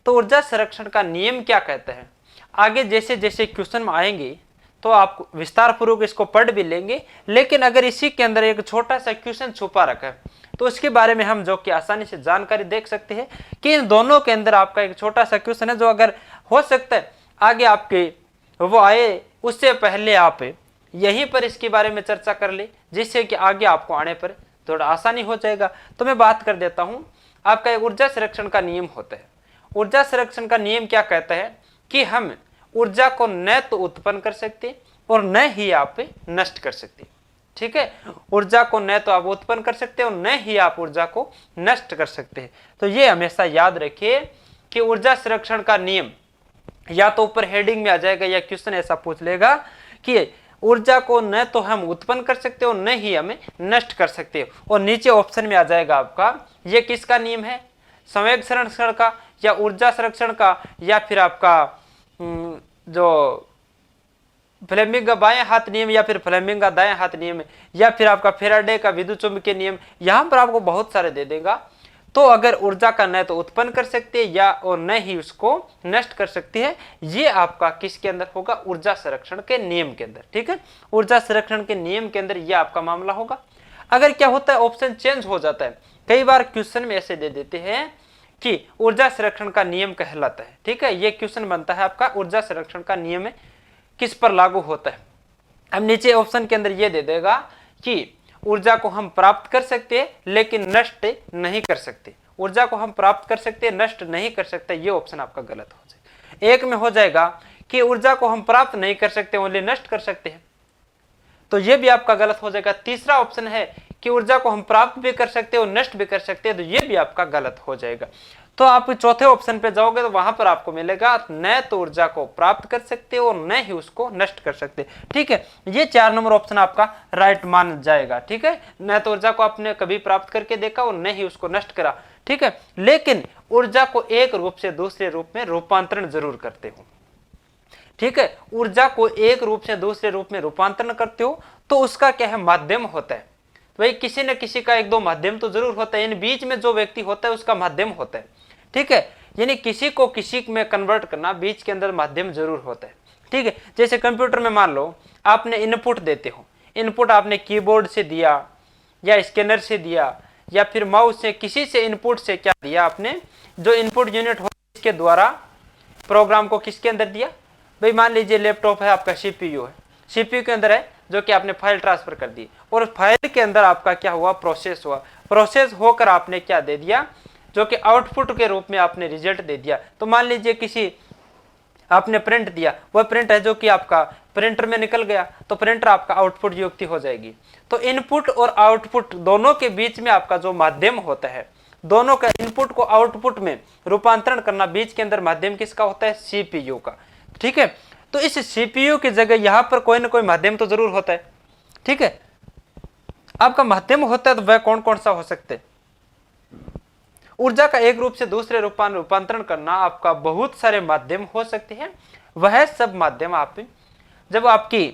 तो ऊर्जा संरक्षण का नियम क्या कहता है, आगे जैसे जैसे क्वेश्चन में आएंगे तो आप विस्तार पूर्वक इसको पढ़ भी लेंगे। लेकिन अगर इसी के अंदर एक छोटा सा क्वेश्चन छुपा रखा है, तो उसके बारे में हम जो कि आसानी से जानकारी देख सकते हैं कि इन दोनों के अंदर आपका एक छोटा सा क्वेश्चन है, जो अगर हो सकता है आगे आपके वो आए उससे पहले आप यहीं पर इसके बारे में चर्चा कर ले, जिससे कि आगे आपको आने पर थोड़ा आसानी हो जाएगा। तो मैं बात कर देता हूं, आपका एक ऊर्जा संरक्षण का नियम होता है। ऊर्जा संरक्षण का नियम क्या कहता है कि हम ऊर्जा को न तो उत्पन्न कर सकते और न ही आप नष्ट कर सकते। ठीक है, ऊर्जा को न तो आप उत्पन्न कर सकते और न ही आप ऊर्जा को नष्ट कर सकते हैं। तो ये हमेशा याद रखिए कि ऊर्जा संरक्षण का नियम या तो ऊपर हेडिंग में आ जाएगा, या क्वेश्चन ऐसा पूछ लेगा कि ऊर्जा को न तो हम उत्पन्न कर सकते और न ही हमें नष्ट कर सकते, और नीचे ऑप्शन में आ जाएगा आपका ये किसका नियम है, संवेग संरक्षण का या ऊर्जा संरक्षण का, या फिर आपका जो फ्लेमिंग का बाएं हाथ नियम, या फिर फ्लेमिंग का दाएं हाथ नियम, या फिर आपका फेराडे का विद्युत चुंबकीय नियम, यहां पर आपको बहुत सारे दे देगा। तो अगर ऊर्जा का न तो उत्पन्न कर सकते हैं या और न ही उसको नष्ट कर सकती है, ये आपका किसके अंदर होगा, ऊर्जा संरक्षण के नियम के अंदर। ठीक है, ऊर्जा संरक्षण के नियम के अंदर ये आपका मामला होगा। अगर क्या होता है, ऑप्शन चेंज हो जाता है, कई बार क्वेश्चन में ऐसे दे देते हैं कि ऊर्जा संरक्षण का नियम कहलाता है। ठीक है, ये क्वेश्चन बनता है आपका ऊर्जा संरक्षण का नियम किस पर लागू होता है। अब नीचे ऑप्शन के अंदर ये दे देगा कि ऊर्जा को हम प्राप्त कर सकते हैं लेकिन नष्ट नहीं कर सकते, ऊर्जा को हम प्राप्त कर सकते हैं नष्ट नहीं कर सकते, ये ऑप्शन आपका गलत हो जाएगा। एक में हो जाएगा कि ऊर्जा को हम प्राप्त नहीं कर सकते ओनली नष्ट कर सकते हैं, तो ये भी आपका गलत हो जाएगा। तीसरा ऑप्शन है कि ऊर्जा को हम प्राप्त भी कर सकते हैं और नष्ट भी कर सकते हैं, तो ये भी आपका गलत हो जाएगा। तो आप चौथे ऑप्शन पे जाओगे तो वहां पर आपको मिलेगा न तो ऊर्जा को प्राप्त कर सकते और न ही उसको नष्ट कर सकते। ठीक है, ये 4 नंबर ऑप्शन आपका राइट मान जाएगा। ठीक है, न तो ऊर्जा को आपने कभी प्राप्त करके देखा और न ही उसको नष्ट करा। ठीक है, लेकिन ऊर्जा को एक रूप से दूसरे रूप में रूपांतरण जरूर करते हो। ठीक है, ऊर्जा को एक रूप से दूसरे रूप में रूपांतरण करते हो तो उसका क्या है, माध्यम होता है। भाई किसी न किसी का एक दो माध्यम तो जरूर होता है, इन बीच में जो व्यक्ति होता है उसका माध्यम होता है। ठीक है, यानी किसी को किसी में कन्वर्ट करना, बीच के अंदर माध्यम जरूर होता है। ठीक है, जैसे कंप्यूटर में मान लो आपने इनपुट देते हो, इनपुट आपने कीबोर्ड से दिया या स्कैनर से दिया या फिर माउस से, किसी से इनपुट से क्या दिया आपने, जो इनपुट यूनिट हो इसके द्वारा प्रोग्राम को किसके अंदर दिया। भाई मान लीजिए लैपटॉप है आपका, सीपीयू है, सीपीयू के अंदर है जो कि आपने फाइल ट्रांसफर कर दी और फाइल के अंदर आपका क्या हुआ, प्रोसेस हुआ, प्रोसेस होकर आपने क्या दे दिया, जो कि आउटपुट के रूप में आपने रिजल्ट दे दिया। तो मान लीजिए किसी आपने प्रिंट दिया, वह प्रिंट है जो कि आपका प्रिंटर में निकल गया, तो प्रिंटर आपका आउटपुट युक्ति हो जाएगी। तो इनपुट और आउटपुट दोनों के बीच में आपका जो माध्यम होता है, दोनों का इनपुट को आउटपुट में रूपांतरण करना, बीच के अंदर माध्यम किसका होता है, सीपीयू का। ठीक है, तो इस सीपीयू की जगह यहां पर कोई ना कोई माध्यम तो जरूर होता है। ठीक है, आपका माध्यम होता है तो वह कौन कौन सा हो सकते हैं। ऊर्जा का एक रूप से दूसरे रूपांतरण करना आपका बहुत सारे माध्यम हो सकते हैं। वह सब माध्यम आप जब आपकी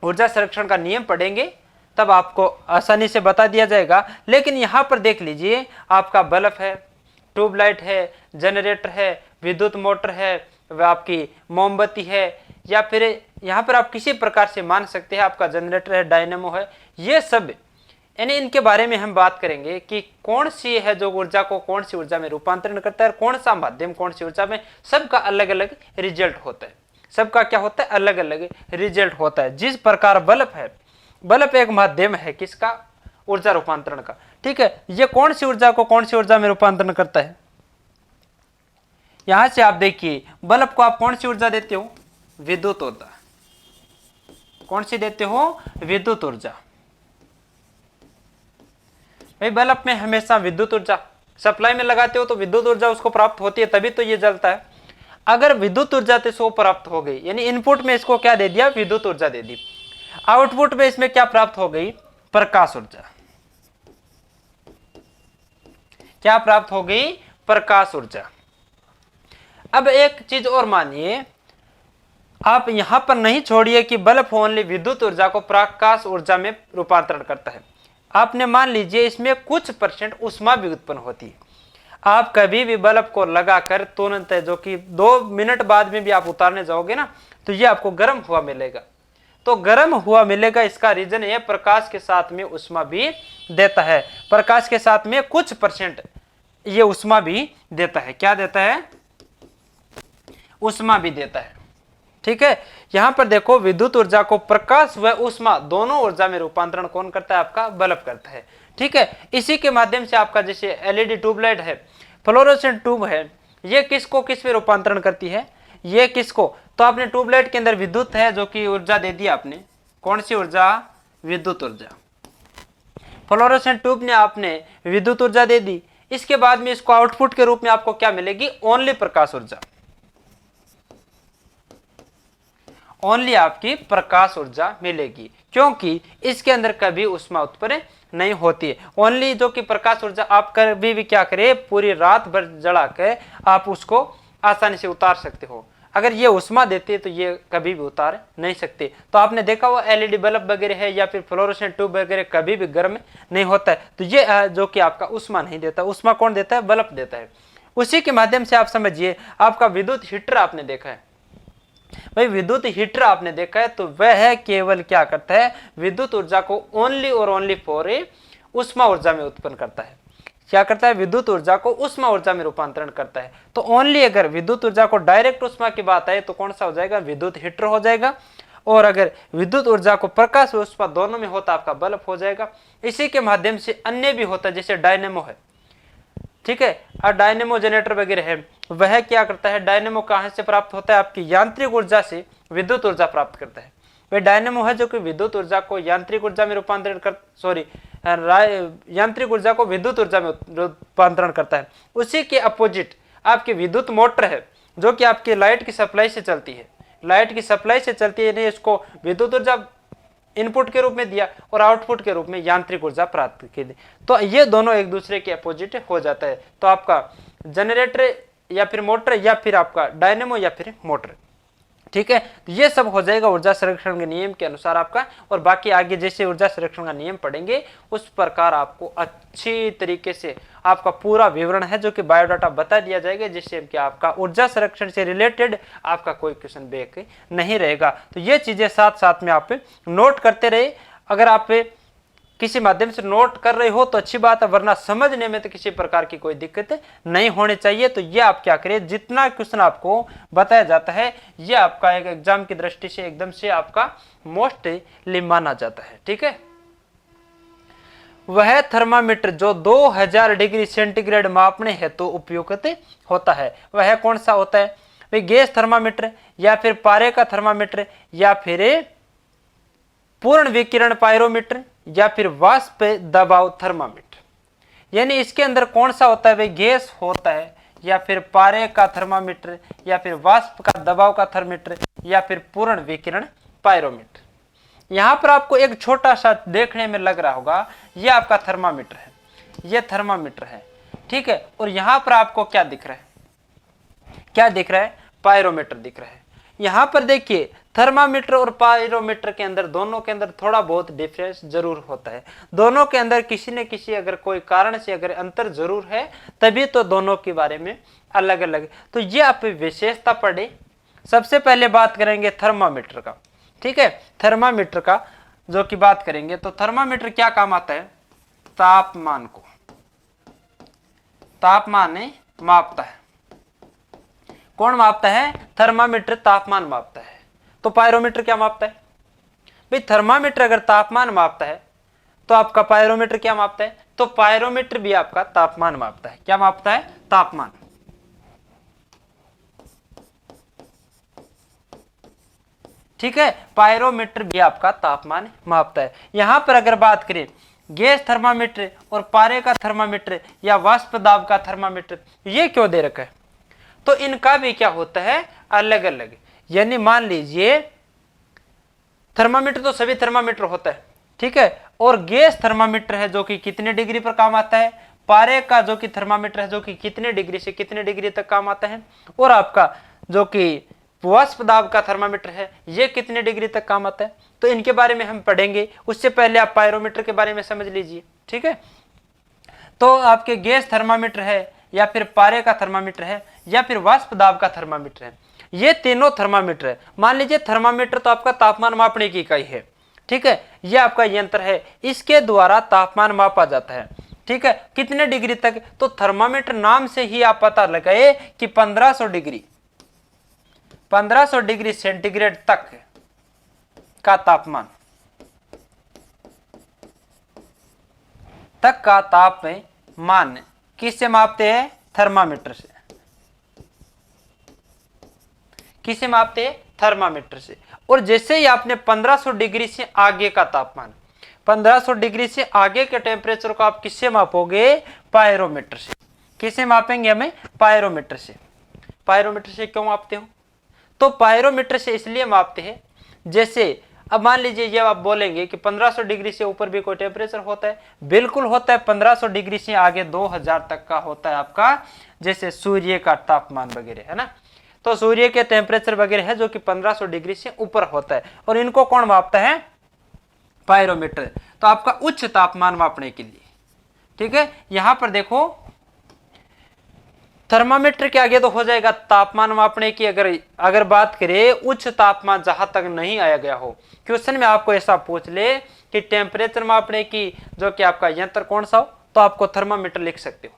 ऊर्जा संरक्षण का नियम पढ़ेंगे तब आपको आसानी से बता दिया जाएगा। लेकिन यहां पर देख लीजिए, आपका बल्ब है, ट्यूबलाइट है, जनरेटर है, विद्युत मोटर है, वह आपकी मोमबत्ती है, या फिर यहां पर आप किसी प्रकार से मान सकते हैं आपका जनरेटर है, डायनेमो है, ये सब यानी इनके बारे में हम बात करेंगे कि कौन सी है जो ऊर्जा को कौन सी ऊर्जा में रूपांतरण करता है, कौन सा माध्यम कौन सी ऊर्जा में, सबका अलग अलग रिजल्ट होता है, सबका क्या होता है, अलग अलग रिजल्ट होता है। जिस प्रकार बल्ब है, बल्ब एक माध्यम है किसका, ऊर्जा रूपांतरण का। ठीक है, ये कौन सी ऊर्जा को कौन सी ऊर्जा में रूपांतरण करता है। यहां से आप देखिए, बल्ब को आप कौन सी ऊर्जा देते हो, विद्युत ऊर्जा। कौन सी देते हो, विद्युत ऊर्जा। भाई बल्ब में हमेशा विद्युत ऊर्जा सप्लाई में लगाते हो तो विद्युत ऊर्जा उसको प्राप्त होती है, तभी तो ये जलता है। अगर विद्युत ऊर्जा तो प्राप्त हो गई, यानी इनपुट में इसको क्या दे दिया, विद्युत ऊर्जा दे दी, आउटपुट में इसमें क्या प्राप्त हो गई, प्रकाश ऊर्जा। क्या प्राप्त हो गई, प्रकाश ऊर्जा। अब एक चीज और मानिए, आप यहां पर नहीं छोड़िए कि बल्ब ओनली विद्युत ऊर्जा को प्रकाश ऊर्जा में रूपांतरण करता है। आपने मान लीजिए इसमें कुछ % ऊष्मा भी उत्पन्न होती है। आप कभी भी बल्ब को लगाकर तुरंत, जो कि 2 मिनट बाद में भी आप उतारने जाओगे ना, तो ये आपको गर्म हुआ मिलेगा। तो गर्म हुआ मिलेगा, इसका रीजन है प्रकाश के साथ में ऊष्मा भी देता है, प्रकाश के साथ में कुछ % ये ऊष्मा भी देता है। क्या देता है, ऊष्मा भी देता है। ठीक है, यहां पर देखो, विद्युत ऊर्जा को प्रकाश व ऊष्मा दोनों ऊर्जा में रूपांतरण कौन करता है, आपका बल्ब करता है। ठीक है, इसी के माध्यम से आपका जैसे एलईडी ट्यूबलाइट है, फ्लोरोसेंट ट्यूब है, ये किसको किस में रूपांतरण करती है, ये किसको, तो आपने ट्यूबलाइट के अंदर विद्युत है जो कि ऊर्जा दे दी आपने, कौन सी ऊर्जा, विद्युत ऊर्जा। फ्लोरोसेंट ट्यूब ने आपने विद्युत ऊर्जा दे दी, इसके बाद में इसको आउटपुट के रूप में आपको क्या मिलेगी, ओनली प्रकाश ऊर्जा। ओनली आपकी प्रकाश ऊर्जा मिलेगी, क्योंकि इसके अंदर कभी ऊष्मा उत्पन्न नहीं होती है। ओनली जो कि प्रकाश ऊर्जा आप कभी भी क्या करें, पूरी रात भर जला के आप उसको आसानी से उतार सकते हो। अगर ये ऊष्मा देती है तो ये कभी भी उतार नहीं सकते। तो आपने देखा वो एलईडी बल्ब वगैरह है या फिर फ्लोरोसेंट ट्यूब वगैरह कभी भी गर्म नहीं होता है। तो ये जो कि आपका ऊष्मा नहीं देता, ऊष्मा कौन देता है, बल्ब देता है। उसी के माध्यम से आप समझिए, आपका विद्युत हीटर आपने देखा है भाई, विद्युत हीटर आपने देखा है, तो वह केवल क्या करता है, विद्युत ऊर्जा को ओनली और ओनली फॉर ऊष्मा ऊर्जा में उत्पन्न करता है। क्या करता है, विद्युत ऊर्जा को ऊष्मा ऊर्जा में रूपांतरण करता है। तो ओनली अगर विद्युत ऊर्जा को डायरेक्ट ऊष्मा की बात आए तो कौन सा हो जाएगा, विद्युत हीटर हो जाएगा। और अगर विद्युत ऊर्जा को प्रकाश ऊष्मा दोनों में होता आपका बल्ब हो जाएगा। इसी के माध्यम से अन्य भी होता है, जैसे डायनेमो है, ठीक है, और डायनेमो जनरेटर वगैरह है, वह क्या करता है, डायनेमो कहां से प्राप्त होता है, आपकी यांत्रिक ऊर्जा से विद्युत ऊर्जा प्राप्त करता है। वह डायनेमो है जो कि विद्युत ऊर्जा को यांत्रिक ऊर्जा में रूपांतरण कर यांत्रिक ऊर्जा को विद्युत ऊर्जा में रूपांतरण करता है। उसी के अपोजिट आपकी विद्युत मोटर है जो कि आपकी लाइट की सप्लाई से चलती है, लाइट की सप्लाई से चलती है, इसको विद्युत ऊर्जा इनपुट के रूप में दिया और आउटपुट के रूप में यांत्रिक ऊर्जा प्राप्त की। तो ये दोनों एक दूसरे के अपोजिट हो जाता है। तो आपका जनरेटर या फिर मोटर या फिर आपका डायनेमो या फिर मोटर, ठीक है। तो ये सब हो जाएगा ऊर्जा संरक्षण के नियम के अनुसार आपका। और बाकी आगे जैसे ऊर्जा संरक्षण का नियम पढ़ेंगे उस प्रकार आपको अच्छी तरीके से आपका पूरा विवरण है जो कि बायोडाटा बता दिया जाएगा, जिससे कि आपका ऊर्जा संरक्षण से रिलेटेड आपका कोई क्वेश्चन बैक नहीं रहेगा। तो ये चीजें साथ साथ में आप नोट करते रहे। अगर आप किसी माध्यम से नोट कर रहे हो तो अच्छी बात है, वरना समझने में तो किसी प्रकार की कोई दिक्कत नहीं होनी चाहिए। तो ये आप क्या करें, जितना क्वेश्चन आपको बताया जाता है ये आपका एक एग्जाम की दृष्टि से एकदम से आपका मोस्टली माना जाता है, ठीक है। वह थर्मामीटर जो 2000 डिग्री सेंटीग्रेड मापने हेतु उपयुक्त होता है, वह कौन सा होता है भाई, गैस थर्मामीटर या फिर पारे का थर्मामीटर या फिर पूर्ण विकिरण पायरोमीटर या फिर वाष्प दबाव थर्मामीटर। यानी इसके अंदर कौन सा होता है भाई, गैस होता है या फिर पारे का थर्मामीटर या फिर वाष्प का दबाव का थर्मामीटर या फिर पूर्ण विकिरण पायरोमीटर। यहां पर आपको एक छोटा सा देखने में लग रहा होगा, ये आपका थर्मामीटर है, ये थर्मामीटर है, ठीक है। और यहां पर आपको क्या दिख रहा है, क्या दिख रहा है, पायरोमीटर दिख रहा है। यहां पर देखिए थर्मामीटर और पायरोमीटर के अंदर, दोनों के अंदर थोड़ा बहुत डिफरेंस जरूर होता है। दोनों के अंदर किसी न किसी अगर कोई कारण से अगर अंतर जरूर है, तभी तो दोनों के बारे में अलग अलग। तो ये आप विशेषता पढ़े। सबसे पहले बात करेंगे थर्मामीटर का, ठीक है। थर्मामीटर का जो की बात करेंगे तो थर्मामीटर क्या काम आता है, तापमान को, तापमान मापता है। कौन मापता है, थर्मामीटर तापमान मापता है। तो पायरोमीटर क्या मापता है भाई, थर्मामीटर अगर तापमान मापता है तो आपका पायरोमीटर क्या मापता है, तो पायरोमीटर भी आपका तापमान मापता है। क्या मापता है, तापमान। ठीक है, पायरोमीटर भी आपका तापमान मापता है। यहां पर अगर बात करें गैस थर्मामीटर और पारे का थर्मामीटर या वाष्प दाब का थर्मामीटर, ये क्यों दे रखा है, तो इनका भी क्या होता है, अलग अलग। यानी मान लीजिए थर्मामीटर तो सभी थर्मामीटर होता है, ठीक है। और गैस थर्मामीटर है जो कि कितने डिग्री पर काम आता है, पारे का जो कि थर्मामीटर है जो कि कितने डिग्री से कितने डिग्री तक काम आता है, और आपका जो कि वाष्प दाब का थर्मामीटर है ये कितने डिग्री तक काम आता है। तो इनके बारे में हम पढ़ेंगे, उससे पहले आप पायरोमीटर के बारे में समझ लीजिए, ठीक है। तो आपके गैस थर्मामीटर है या फिर पारे का थर्मामीटर है या फिर वाष्प दाब का थर्मामीटर है, ये तीनों थर्मामीटर है। मान लीजिए थर्मामीटर तो आपका तापमान मापने की इकाई है, ठीक है। ये आपका यंत्र है, इसके द्वारा तापमान मापा जाता है, ठीक है। कितने डिग्री तक, तो थर्मामीटर नाम से ही आप पता लगाए कि 1500 डिग्री सेंटीग्रेड तक का तापमान, तक का तापमान किससे मापते हैं, थर्मामीटर से। किसे मापते हैं, थर्मामीटर से। और जैसे ही आपने 1500 डिग्री से आगे का तापमान, 1500 डिग्री से आगे के टेम्परेचर को आप किससे मापोगे, पायरोमीटर से। किसे मापेंगे हमें, पायरोमीटर से। पायरोमीटर से क्यों मापते हो, तो पायरोमीटर से इसलिए मापते हैं जैसे अब मान लीजिए जब आप बोलेंगे कि 1500 डिग्री से ऊपर भी कोई टेम्परेचर होता है, बिल्कुल होता है। 1500 डिग्री से आगे 2000 तक का होता है आपका जैसे सूर्य का तापमान वगैरह, है ना। तो सूर्य के टेम्परेचर वगैरह है जो कि 1500 डिग्री से ऊपर होता है, और इनको कौन मापता है? पायरोमीटर। तो आपका उच्च तापमान मापने के लिए, ठीक है। यहां पर देखो थर्मामीटर के आगे तो हो जाएगा तापमान मापने की। अगर बात करें उच्च तापमान जहां तक नहीं आया गया हो, क्वेश्चन में आपको ऐसा पूछ ले कि टेम्परेचर मापने की जो कि आपका यंत्र कौन सा हो, तो आपको थर्मामीटर लिख सकते हो,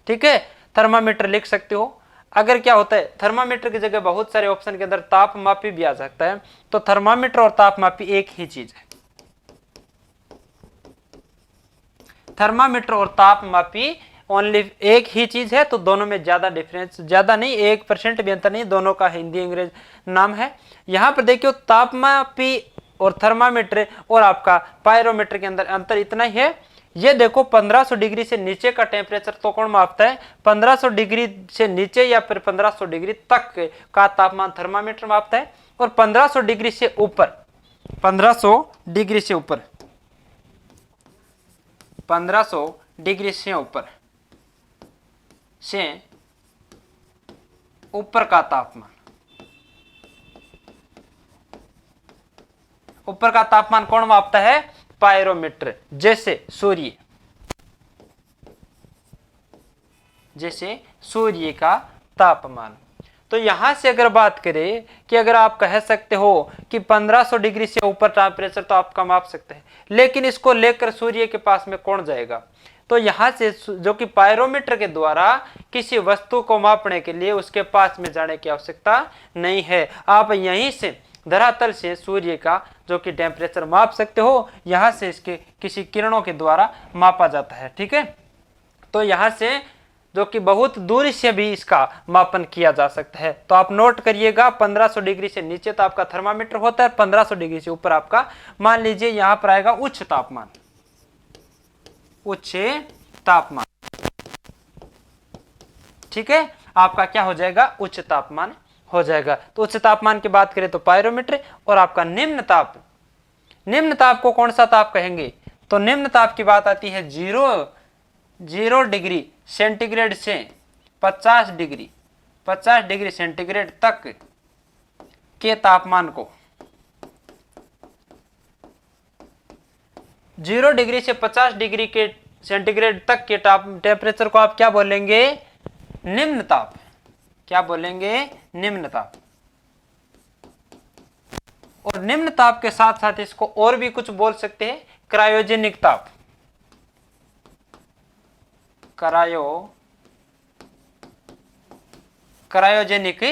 ठीक है। थर्मामीटर लिख सकते हो। अगर क्या होता है, थर्मामीटर की जगह बहुत सारे ऑप्शन के अंदर तापमापी भी आ सकता है, तो थर्मामीटर और तापमापी एक ही चीज है। थर्मामीटर और तापमापी ओनली एक ही चीज है, तो दोनों में ज्यादा डिफरेंस, ज्यादा नहीं, 1% भी अंतर नहीं, दोनों का हिंदी अंग्रेज नाम है। यहां पर देखियो तापमापी और थर्मामीटर और आपका पायरोमीटर के अंदर अंतर इतना ही है। ये देखो 1500 डिग्री से नीचे का टेम्परेचर तो कौन मापता है? 1500 डिग्री से नीचे या फिर 1500 डिग्री तक का तापमान थर्मामीटर मापता है, और 1500 डिग्री से ऊपर, 1500 डिग्री से ऊपर, 1500 डिग्री से ऊपर का तापमान, ऊपर का तापमान कौन मापता है? पायरोमीटर। जैसे सूर्य का तापमान। तो यहां से अगर बात करें कि अगर आप कह सकते हो कि 1500 डिग्री से ऊपर टेम्परेचर तो आपका माप सकते हैं, लेकिन इसको लेकर सूर्य के पास में कौन जाएगा? तो यहां से जो कि पायरोमीटर के द्वारा किसी वस्तु को मापने के लिए उसके पास में जाने की आवश्यकता नहीं है। आप यहीं से धरातल से सूर्य का जो कि टेम्परेचर माप सकते हो, यहां से इसके किसी किरणों के द्वारा मापा जाता है, ठीक है। तो यहां से जो कि बहुत दूरी से भी इसका मापन किया जा सकता है। तो आप नोट करिएगा 1500 डिग्री से नीचे तो आपका थर्मामीटर होता है, 1500 डिग्री से ऊपर आपका मान लीजिए यहां पर आएगा उच्च तापमान, उच्च तापमान, ठीक है। आपका क्या हो जाएगा? उच्च तापमान हो जाएगा। तो उच्च तापमान की बात करें तो पायरोमीटर, और आपका निम्न ताप, निम्न ताप को कौन सा ताप कहेंगे? तो निम्न ताप की बात आती है 0 डिग्री सेंटीग्रेड से 50 डिग्री सेंटीग्रेड तक के तापमान को, 0 डिग्री से 50 डिग्री के सेंटीग्रेड तक के टेम्परेचर को आप क्या बोलेंगे? निम्न ताप। क्या बोलेंगे? निम्न ताप। और निम्न ताप के साथ साथ इसको और भी कुछ बोल सकते हैं, क्रायोजेनिक ताप, क्रायोजेनिक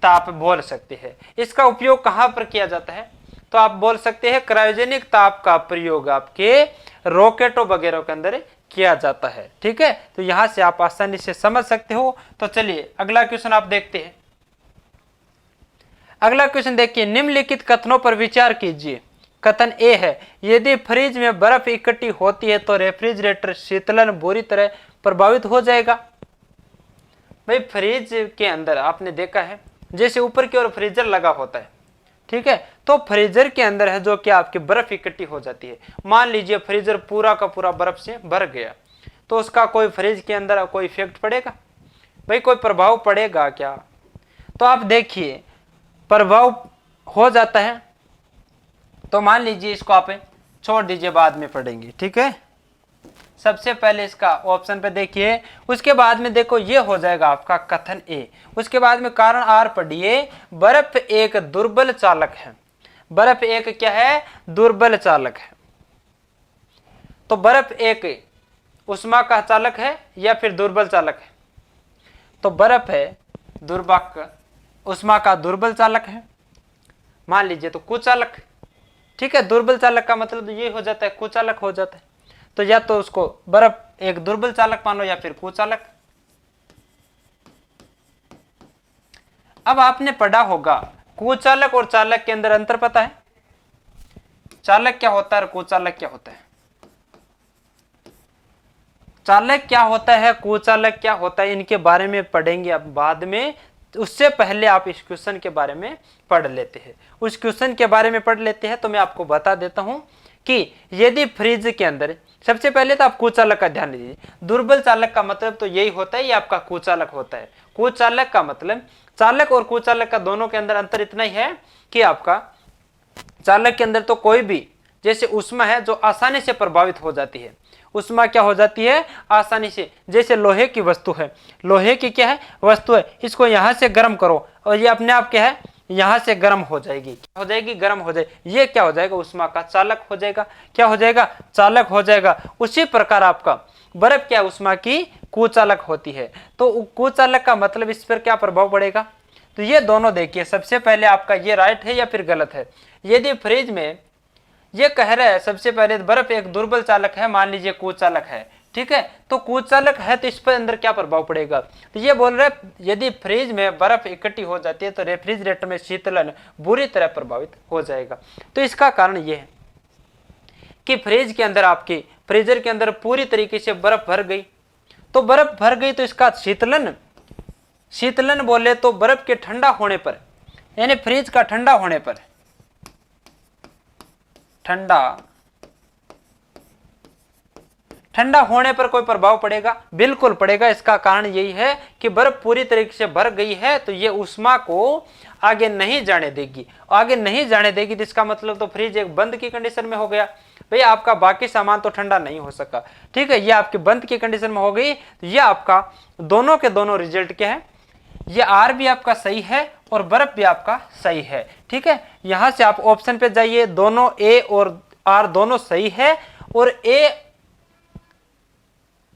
ताप बोल सकते हैं। इसका उपयोग कहां पर किया जाता है? तो आप बोल सकते हैं क्रायोजेनिक ताप का प्रयोग आपके रॉकेटों वगैरह के अंदर किया जाता है, ठीक है। तो यहां से आप आसानी से समझ सकते हो। तो चलिए अगला क्वेश्चन आप देखते हैं। अगला क्वेश्चन देखिए, निम्नलिखित कथनों पर विचार कीजिए। कथन ए है, यदि फ्रिज में बर्फ इकट्ठी होती है तो रेफ्रिजरेटर शीतलन बुरी तरह प्रभावित हो जाएगा। भाई फ्रिज के अंदर आपने देखा है जैसे ऊपर की ओर फ्रीजर लगा होता है, ठीक है। तो फ्रीजर के अंदर है जो कि आपकी बर्फ इकट्ठी हो जाती है। मान लीजिए फ्रीजर पूरा का पूरा बर्फ से भर गया, तो उसका कोई फ्रिज के अंदर कोई इफेक्ट पड़ेगा? भाई कोई प्रभाव पड़ेगा क्या? तो आप देखिए प्रभाव हो जाता है। तो मान लीजिए इसको आप छोड़ दीजिए, बाद में पढ़ेंगे, ठीक है। सबसे पहले इसका ऑप्शन पे देखिए, उसके बाद में देखो ये हो जाएगा आपका कथन ए। उसके बाद में कारण आर पढ़िए, बर्फ एक दुर्बल चालक है। बर्फ एक क्या है? दुर्बल चालक है। तो बर्फ एक उष्मा का चालक है या फिर दुर्बल चालक है? तो बर्फ है दुर्बक उष्मा का दुर्बल चालक है, मान लीजिए तो कुचालक, ठीक है। दुर्बल चालक का मतलब ये हो जाता है कुचालक हो जाता है। तो या तो उसको बर्फ एक दुर्बल चालक मानो या फिर कुचालक। अब आपने पढ़ा होगा कुचालक और चालक के अंदर अंतर पता है? चालक क्या होता है और कुचालक क्या होता है? चालक क्या होता है, कुचालक क्या होता है, इनके बारे में पढ़ेंगे अब बाद में। उससे पहले आप इस क्वेश्चन के बारे में पढ़ लेते हैं। उस क्वेश्चन के बारे में पढ़ लेते हैं तो मैं आपको बता देता हूं कि यदि फ्रिज के अंदर, सबसे पहले तो आप कुचालक का ध्यान दीजिए। दुर्बल चालक का मतलब तो यही होता है, ये आपका कुचालक होता है। कुचालक का मतलब, चालक और कुचालक का दोनों के अंदर अंतर इतना ही है कि आपका चालक के अंदर तो कोई भी, जैसे ऊष्मा है जो आसानी से प्रभावित हो जाती है, ऊष्मा क्या हो जाती है आसानी से, जैसे लोहे की वस्तु है, लोहे की क्या है वस्तु है, इसको यहां से गर्म करो और ये अपने आप क्या है यहां से गर्म हो जाएगी, क्या हो जाएगी गर्म हो जाएगी, ये क्या हो जाएगा ऊष्मा का चालक हो जाएगा, क्या हो जाएगा चालक हो जाएगा। उसी प्रकार आपका बर्फ क्या ऊष्मा की कुचालक होती है। तो कुचालक का मतलब इस पर क्या प्रभाव पड़ेगा, तो ये दोनों देखिए, सबसे पहले आपका ये राइट है या फिर गलत है। यदि फ्रिज में ये कह रहा है सबसे पहले बर्फ एक दुर्बल चालक है, मान लीजिए कुचालक है, ठीक है, तो कुचालक है तो इस पर अंदर क्या प्रभाव पड़ेगा, तो ये बोल रहे यदि फ्रिज में बर्फ इकट्ठी हो जाती है तो रेफ्रिजरेटर में शीतलन बुरी तरह प्रभावित हो जाएगा। तो इसका कारण ये है कि फ्रिज के अंदर, आपकी फ्रीजर के अंदर पूरी तरीके से बर्फ भर गई, तो बर्फ भर गई तो इसका शीतलन, शीतलन बोले तो बर्फ के ठंडा होने पर, यानी फ्रिज का ठंडा होने पर, ठंडा होने पर कोई प्रभाव पड़ेगा, बिल्कुल पड़ेगा। इसका कारण यही है कि बर्फ पूरी तरीके से भर गई है तो ये ऊष्मा को आगे नहीं जाने देगी, आगे नहीं जाने देगी, तो इसका मतलब तो फ्रिज एक बंद की कंडीशन में हो गया। भाई आपका बाकी सामान तो ठंडा नहीं हो सका, ठीक है, ये आपकी बंद की कंडीशन में हो गई, तो ये आपका दोनों के दोनों रिजल्ट क्या है, ये आर भी आपका सही है और बर्फ भी आपका सही है, ठीक है। यहां से आप ऑप्शन पे जाइए, दोनों ए और आर दोनों सही है, और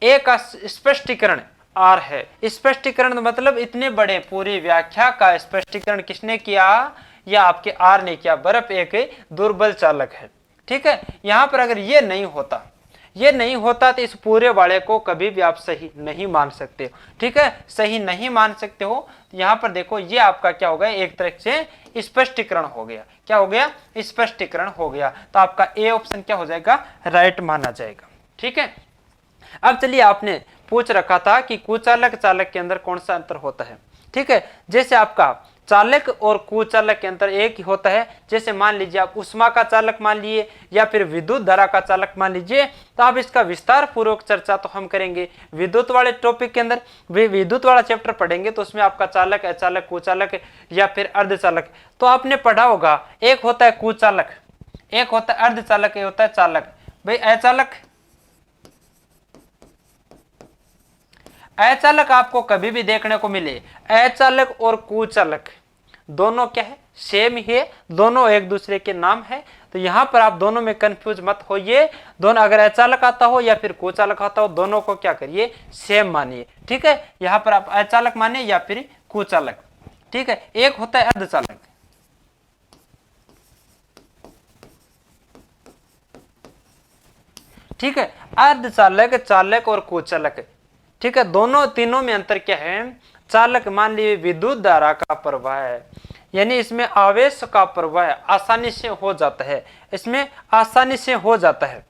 ए का स्पष्टीकरण आर है। स्पष्टीकरण मतलब इतने बड़े पूरी व्याख्या का स्पष्टीकरण किसने किया, या आपके आर ने किया। बर्फ एक दुर्बल चालक है, ठीक है। यहां पर अगर ये नहीं होता, ये नहीं होता तो इस पूरे वाले को कभी भी आप सही नहीं मान सकते हो, ठीक है, सही नहीं मान सकते हो। तो यहां पर देखो ये आपका क्या हो गया, एक तरह से स्पष्टीकरण हो गया, क्या हो गया स्पष्टीकरण हो गया। तो आपका ए ऑप्शन क्या हो जाएगा राइट माना जाएगा, ठीक है। अब चलिए, आपने पूछ रखा था कि कुचालक चालक के अंदर कौन सा अंतर होता है, ठीक है। जैसे आपका चालक और कुचालक के अंतर एक ही होता है, जैसे मान लीजिए आप ऊष्मा का चालक मान लिए या फिर विद्युत धारा का चालक मान लीजिए, तो आप इसका विस्तार पूर्वक चर्चा तो हम करेंगे विद्युत वाले टॉपिक के अंदर। विद्युत वाला चैप्टर पढ़ेंगे तो उसमें आपका चालक, अचालक, कुचालक या फिर अर्धचालक तो आपने पढ़ा होगा। एक होता है कुचालक, एक होता है अर्धचालक, एक होता है चालक। भाई अचालक आपको कभी भी देखने को मिले, अचालक और कुचालक दोनों क्या है सेम ही है, दोनों एक दूसरे के नाम है। तो यहां पर आप दोनों में कंफ्यूज मत होइए, दोनों अगर अचालक आता हो या फिर कुचालक आता हो, दोनों को क्या करिए सेम मानिए, ठीक है। यहां पर आप अचालक मानिए या फिर कुचालक, ठीक है। एक होता है अर्धचालक, ठीक है, अर्धचालक, चालक और कुचालक, ठीक है। दोनों तीनों में अंतर क्या है, चालक मान लीजिए विद्युत धारा का प्रवाह है, यानी इसमें आवेश का प्रवाह आसानी से हो जाता है, इसमें आसानी से हो जाता है,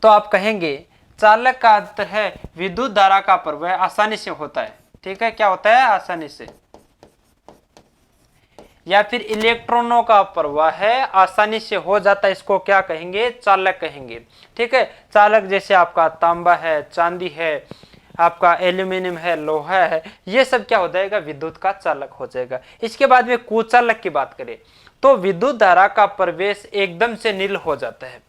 तो आप कहेंगे चालक का अंतर है विद्युत धारा का प्रवाह आसानी से होता है, ठीक है, क्या होता है आसानी से, या फिर इलेक्ट्रॉनों का प्रवाह है आसानी से हो जाता है, इसको क्या कहेंगे चालक कहेंगे, ठीक है। चालक जैसे आपका तांबा है, चांदी है, आपका एल्यूमिनियम है, लोहा है, ये सब क्या हो जाएगा विद्युत का चालक हो जाएगा। इसके बाद में कुचालक की बात करें तो विद्युत धारा का प्रवेश एकदम से नील हो जाता है,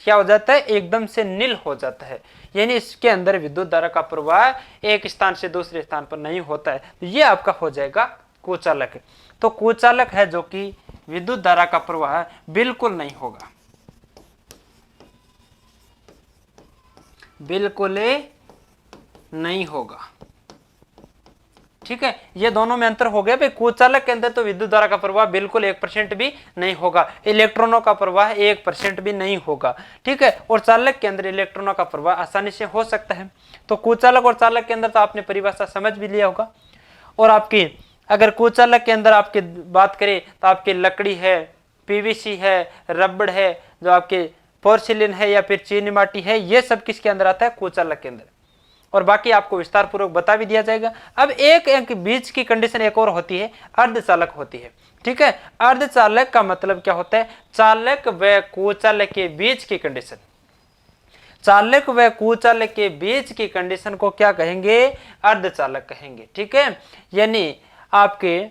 क्या हो जाता है एकदम से नील हो जाता है, यानी इसके अंदर विद्युत धारा का प्रवाह एक स्थान से दूसरे स्थान पर नहीं होता है, तो ये आपका हो जाएगा कुचालक। तो कुचालक है जो कि विद्युत धारा का प्रवाह बिल्कुल नहीं होगा, बिल्कुल नहीं होगा, ठीक है। ये दोनों में अंतर हो गया। भाई कुचालक के अंदर तो विद्युत धारा का प्रवाह बिल्कुल 1% भी नहीं होगा, इलेक्ट्रॉनों का प्रवाह 1% भी नहीं होगा, ठीक है। और चालक के अंदर इलेक्ट्रॉनों का प्रवाह आसानी से हो सकता है। तो कुचालक और चालक के अंदर तो आपने परिभाषा समझ भी लिया होगा। और आपकी अगर कुचालक के अंदर आपकी बात करें तो आपकी लकड़ी है, पीवीसी है, रबड़ है, जो आपके पोर्सिलिन है या फिर चीनी माटी है, ये सब किसके अंदर आता है कुचालक के अंदर। और बाकी आपको विस्तार पूर्वक बता भी दिया जाएगा। अब एक बीच की कंडीशन एक और होती है, अर्धचालक होती है। ठीक है, अर्धचालक का मतलब क्या होता है? चालक व कुचालक के बीच की कंडीशन। चालक व कुचालक के बीच की कंडीशन को क्या कहेंगे? अर्धचालक कहेंगे। ठीक है, यानी आपके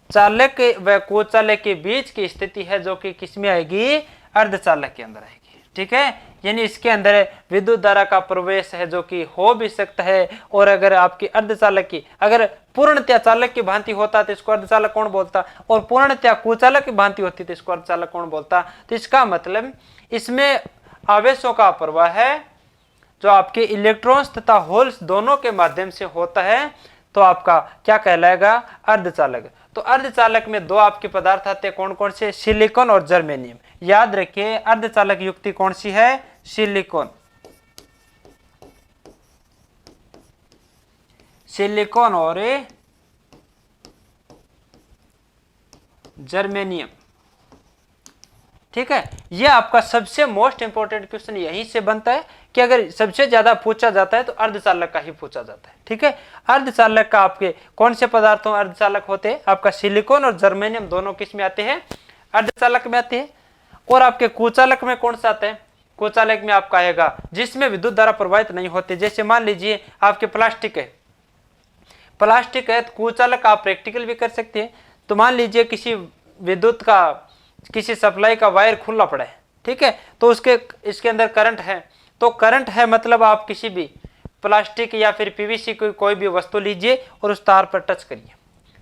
चालक व कुचालक के बीच की स्थिति है जो कि किसमें आएगी? अर्धचालक के अंदर आएगी। ठीक है, यानी इसके अंदर विद्युत धारा का प्रवेश है जो कि हो भी सकता है, और अगर आपकी अर्धचालक की अगर पूर्णतया चालक की भांति होता तो इसको अर्धचालक कौन बोलता, और पूर्णतया कुचालक की भांति होती तो इसको अर्धचालक कौन बोलता? तो इसका मतलब इसमें आवेशों का प्रवाह है जो आपके इलेक्ट्रॉन्स तथा होल्स दोनों के माध्यम से होता है, तो आपका क्या कहलाएगा? अर्धचालक। तो अर्धचालक में दो आपके पदार्थ आते हैं, कौन कौन से? सिलिकॉन और जर्मेनियम। याद रखिए अर्धचालक युक्ति कौन सी है? सिलिकॉन, सिलिकॉन और जर्मेनियम। ठीक है, यह आपका सबसे मोस्ट इंपॉर्टेंट क्वेश्चन यहीं से बनता है कि अगर सबसे ज्यादा पूछा जाता है तो अर्धचालक का ही पूछा जाता है। ठीक है, अर्धचालक का आपके कौन से पदार्थों अर्धचालक होते हैं? आपका सिलिकॉन और जर्मेनियम दोनों किस में आते हैं? अर्धचालक में आते हैं। और आपके कुचालक में कौन सा आता है? कुचालक में आपका आएगा जिसमें विद्युत धारा प्रवाहित नहीं होती। जैसे मान लीजिए आपके प्लास्टिक है, प्लास्टिक है तो कुचालक आप प्रैक्टिकल भी कर सकते हैं। तो मान लीजिए किसी विद्युत का किसी सप्लाई का वायर खुला पड़ा है, ठीक है, तो इसके अंदर करंट है, तो करंट है मतलब आप किसी भी प्लास्टिक या फिर पीवीसी की कोई भी वस्तु लीजिए और उस तार पर टच करिए।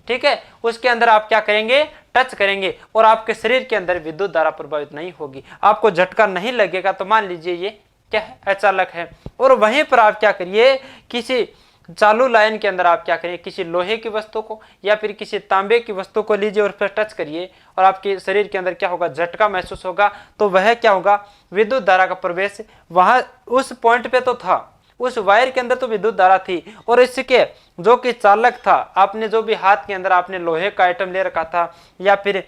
ठीक है, उसके अंदर आप क्या करेंगे? टच करेंगे, और आपके शरीर के अंदर विद्युत धारा प्रभावित नहीं होगी, आपको झटका नहीं लगेगा। तो मान लीजिए ये क्या है? अचालक है। और वहीं पर आप क्या करिए? किसी चालू लाइन के अंदर आप क्या करिए? किसी लोहे की वस्तु को या फिर किसी तांबे की वस्तु को लीजिए और फिर टच करिए, और आपके शरीर के अंदर क्या होगा? झटका महसूस होगा। तो वह क्या होगा? विद्युत धारा का प्रवेश वहां उस पॉइंट पे तो था, उस वायर के अंदर तो विद्युत धारा थी, और इसके जो कि चालक था, आपने जो भी हाथ के अंदर आपने लोहे का आइटम ले रखा था या फिर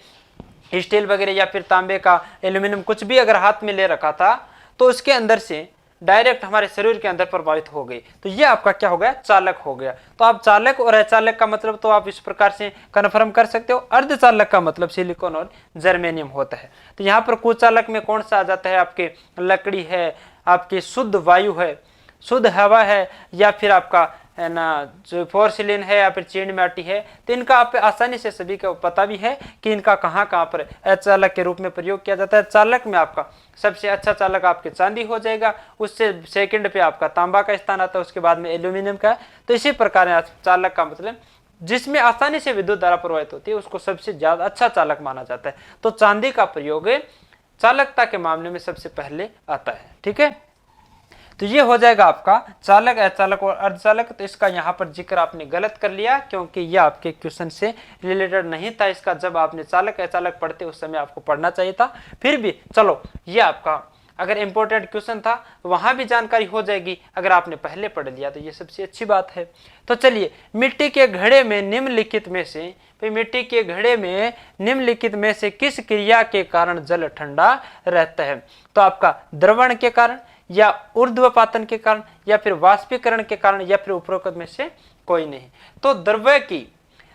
स्टील वगैरह या फिर तांबे का, एल्यूमिनियम, कुछ भी अगर हाथ में ले रखा था, तो उसके अंदर से डायरेक्ट हमारे शरीर के अंदर प्रभावित हो गई। तो ये आपका क्या हो गया? चालक हो गया। तो आप चालक और अचालक का मतलब तो आप इस प्रकार से कन्फर्म कर सकते हो। अर्धचालक का मतलब सिलिकॉन और जर्मेनियम होता है। तो यहाँ पर कुचालक में कौन सा आ जाता है? आपके लकड़ी है, आपकी शुद्ध वायु है, शुद्ध हवा है, या फिर आपका है ना जो पोर्सिलिन है या फिर चीनी माटी है। तो इनका आप आसानी से सभी को पता भी है कि इनका कहाँ कहाँ पर अचालक के रूप में प्रयोग किया जाता है। चालक में आपका सबसे अच्छा चालक आपके चांदी हो जाएगा, उससे सेकंड पे आपका तांबा का स्थान आता है, उसके बाद में एल्यूमिनियम का। तो इसी प्रकार चालक का मतलब जिसमें आसानी से विद्युत धारा प्रवाहित होती है उसको सबसे ज्यादा अच्छा चालक माना जाता है। तो चांदी का प्रयोग चालकता के मामले में सबसे पहले आता है। ठीक है, तो ये हो जाएगा आपका चालक, अचालक और अर्धचालक। तो इसका यहाँ पर जिक्र आपने गलत कर लिया क्योंकि ये आपके क्वेश्चन से रिलेटेड नहीं था। इसका जब आपने चालक अचालक पढ़ते उस समय आपको पढ़ना चाहिए था। फिर भी चलो, ये आपका अगर इंपॉर्टेंट क्वेश्चन था वहां भी जानकारी हो जाएगी। अगर आपने पहले पढ़ लिया तो ये सबसे अच्छी बात है। तो चलिए, मिट्टी के घड़े में निम्नलिखित में से, मिट्टी के घड़े में निम्नलिखित में से किस क्रिया के कारण जल ठंडा रहता है? तो आपका द्रवण के कारण, या ऊर्ध्वपातन के कारण, या फिर वाष्पीकरण के कारण, या फिर उपरोक्त में से कोई नहीं। तो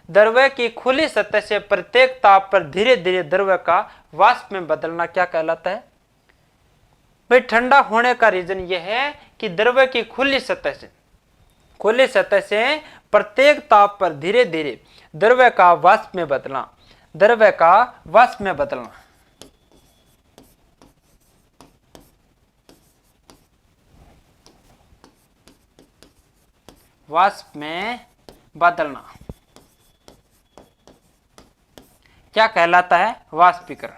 द्रव्य की खुली सतह से प्रत्येक ताप पर धीरे धीरे द्रव्य का वाष्प में बदलना क्या कहलाता है? भाई ठंडा होने का रीजन यह है कि द्रव्य की खुली सतह से प्रत्येक ताप पर धीरे धीरे द्रव्य का वाष्प में बदलना, द्रव्य का वाष्प में बदलना। वाष्प में बदलना क्या कहलाता है? वाष्पीकरण।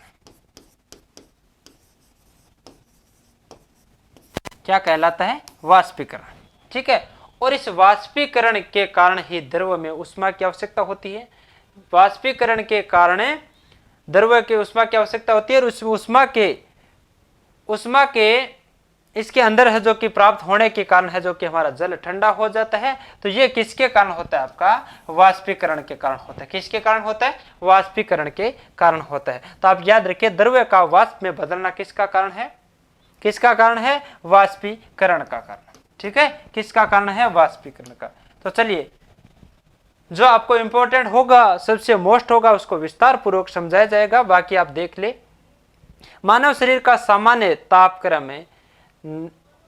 क्या कहलाता है? वाष्पीकरण। ठीक है, और इस वाष्पीकरण के कारण ही द्रव में ऊष्मा की आवश्यकता होती है। वाष्पीकरण के कारण द्रव के ऊष्मा की आवश्यकता होती है, और उस ऊष्मा के इसके अंदर है जो कि प्राप्त होने के कारण है जो कि हमारा जल ठंडा हो जाता है। तो ये किसके कारण होता है? आपका वाष्पीकरण के कारण होता है। किसके कारण होता है? वाष्पीकरण के कारण होता है। तो आप याद रखिए, द्रव्य का वाष्प में बदलना किसका कारण है? किसका कारण है? वाष्पीकरण का कारण। ठीक है, किसका कारण है, वाष्पीकरण का। तो चलिए, जो आपको इंपॉर्टेंट होगा, सबसे मोस्ट होगा, उसको विस्तार पूर्वक समझाया जाएगा, बाकी आप देख ले। मानव शरीर का सामान्य तापक्रम है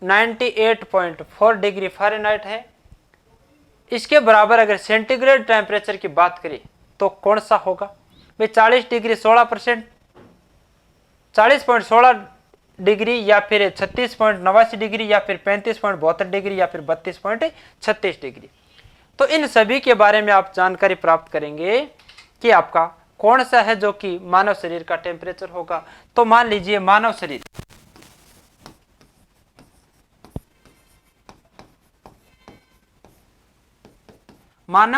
98.4 डिग्री फ़ारेनहाइट है। इसके बराबर अगर सेंटीग्रेड टेम्परेचर की बात करें तो कौन सा होगा भाई, 40 डिग्री 16%, 40.16 डिग्री, या फिर 36.89 डिग्री, या फिर 35.72 डिग्री, या फिर 32.36 डिग्री। तो इन सभी के बारे में आप जानकारी प्राप्त करेंगे कि आपका कौन सा है जो कि मानव शरीर का टेम्परेचर होगा। तो मान लीजिए मानव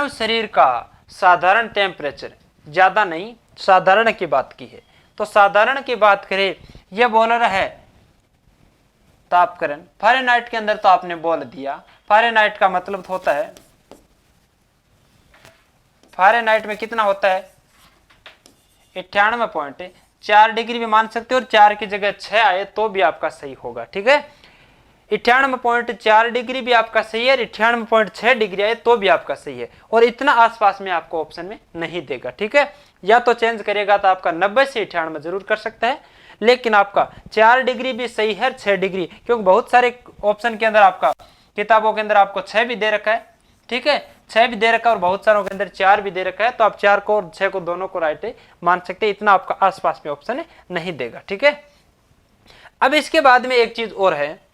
शरीर का साधारण टेम्परेचर, ज्यादा नहीं, साधारण की बात की है। तो साधारण की बात करें, यह बोल रहा है तापक्रम फ़ारेनहाइट के अंदर, तो आपने बोल दिया फ़ारेनहाइट का मतलब होता है, फ़ारेनहाइट में कितना होता है 98.4 डिग्री भी मान सकते हो, और 4 की जगह 6 आए तो भी आपका सही होगा। ठीक है, 98.4 डिग्री भी आपका सही है, 98.6 डिग्री आए तो भी आपका सही है, और इतना आसपास में आपको ऑप्शन में नहीं देगा। ठीक है, या तो चेंज करेगा तो आपका 90 से 98 जरूर कर सकता है, लेकिन आपका 4 डिग्री भी सही है, 6 डिग्री, क्योंकि बहुत सारे ऑप्शन के अंदर आपका किताबों के अंदर आपको 6 भी दे रखा है। ठीक है, 6 भी दे रखा है, और बहुत सारों के अंदर 4 भी दे रखा है, तो आप 4 को और 6 को दोनों को राइट मान सकते हैं, इतना आपका आसपास में ऑप्शन नहीं देगा। ठीक है, अब इसके बाद में एक चीज और है,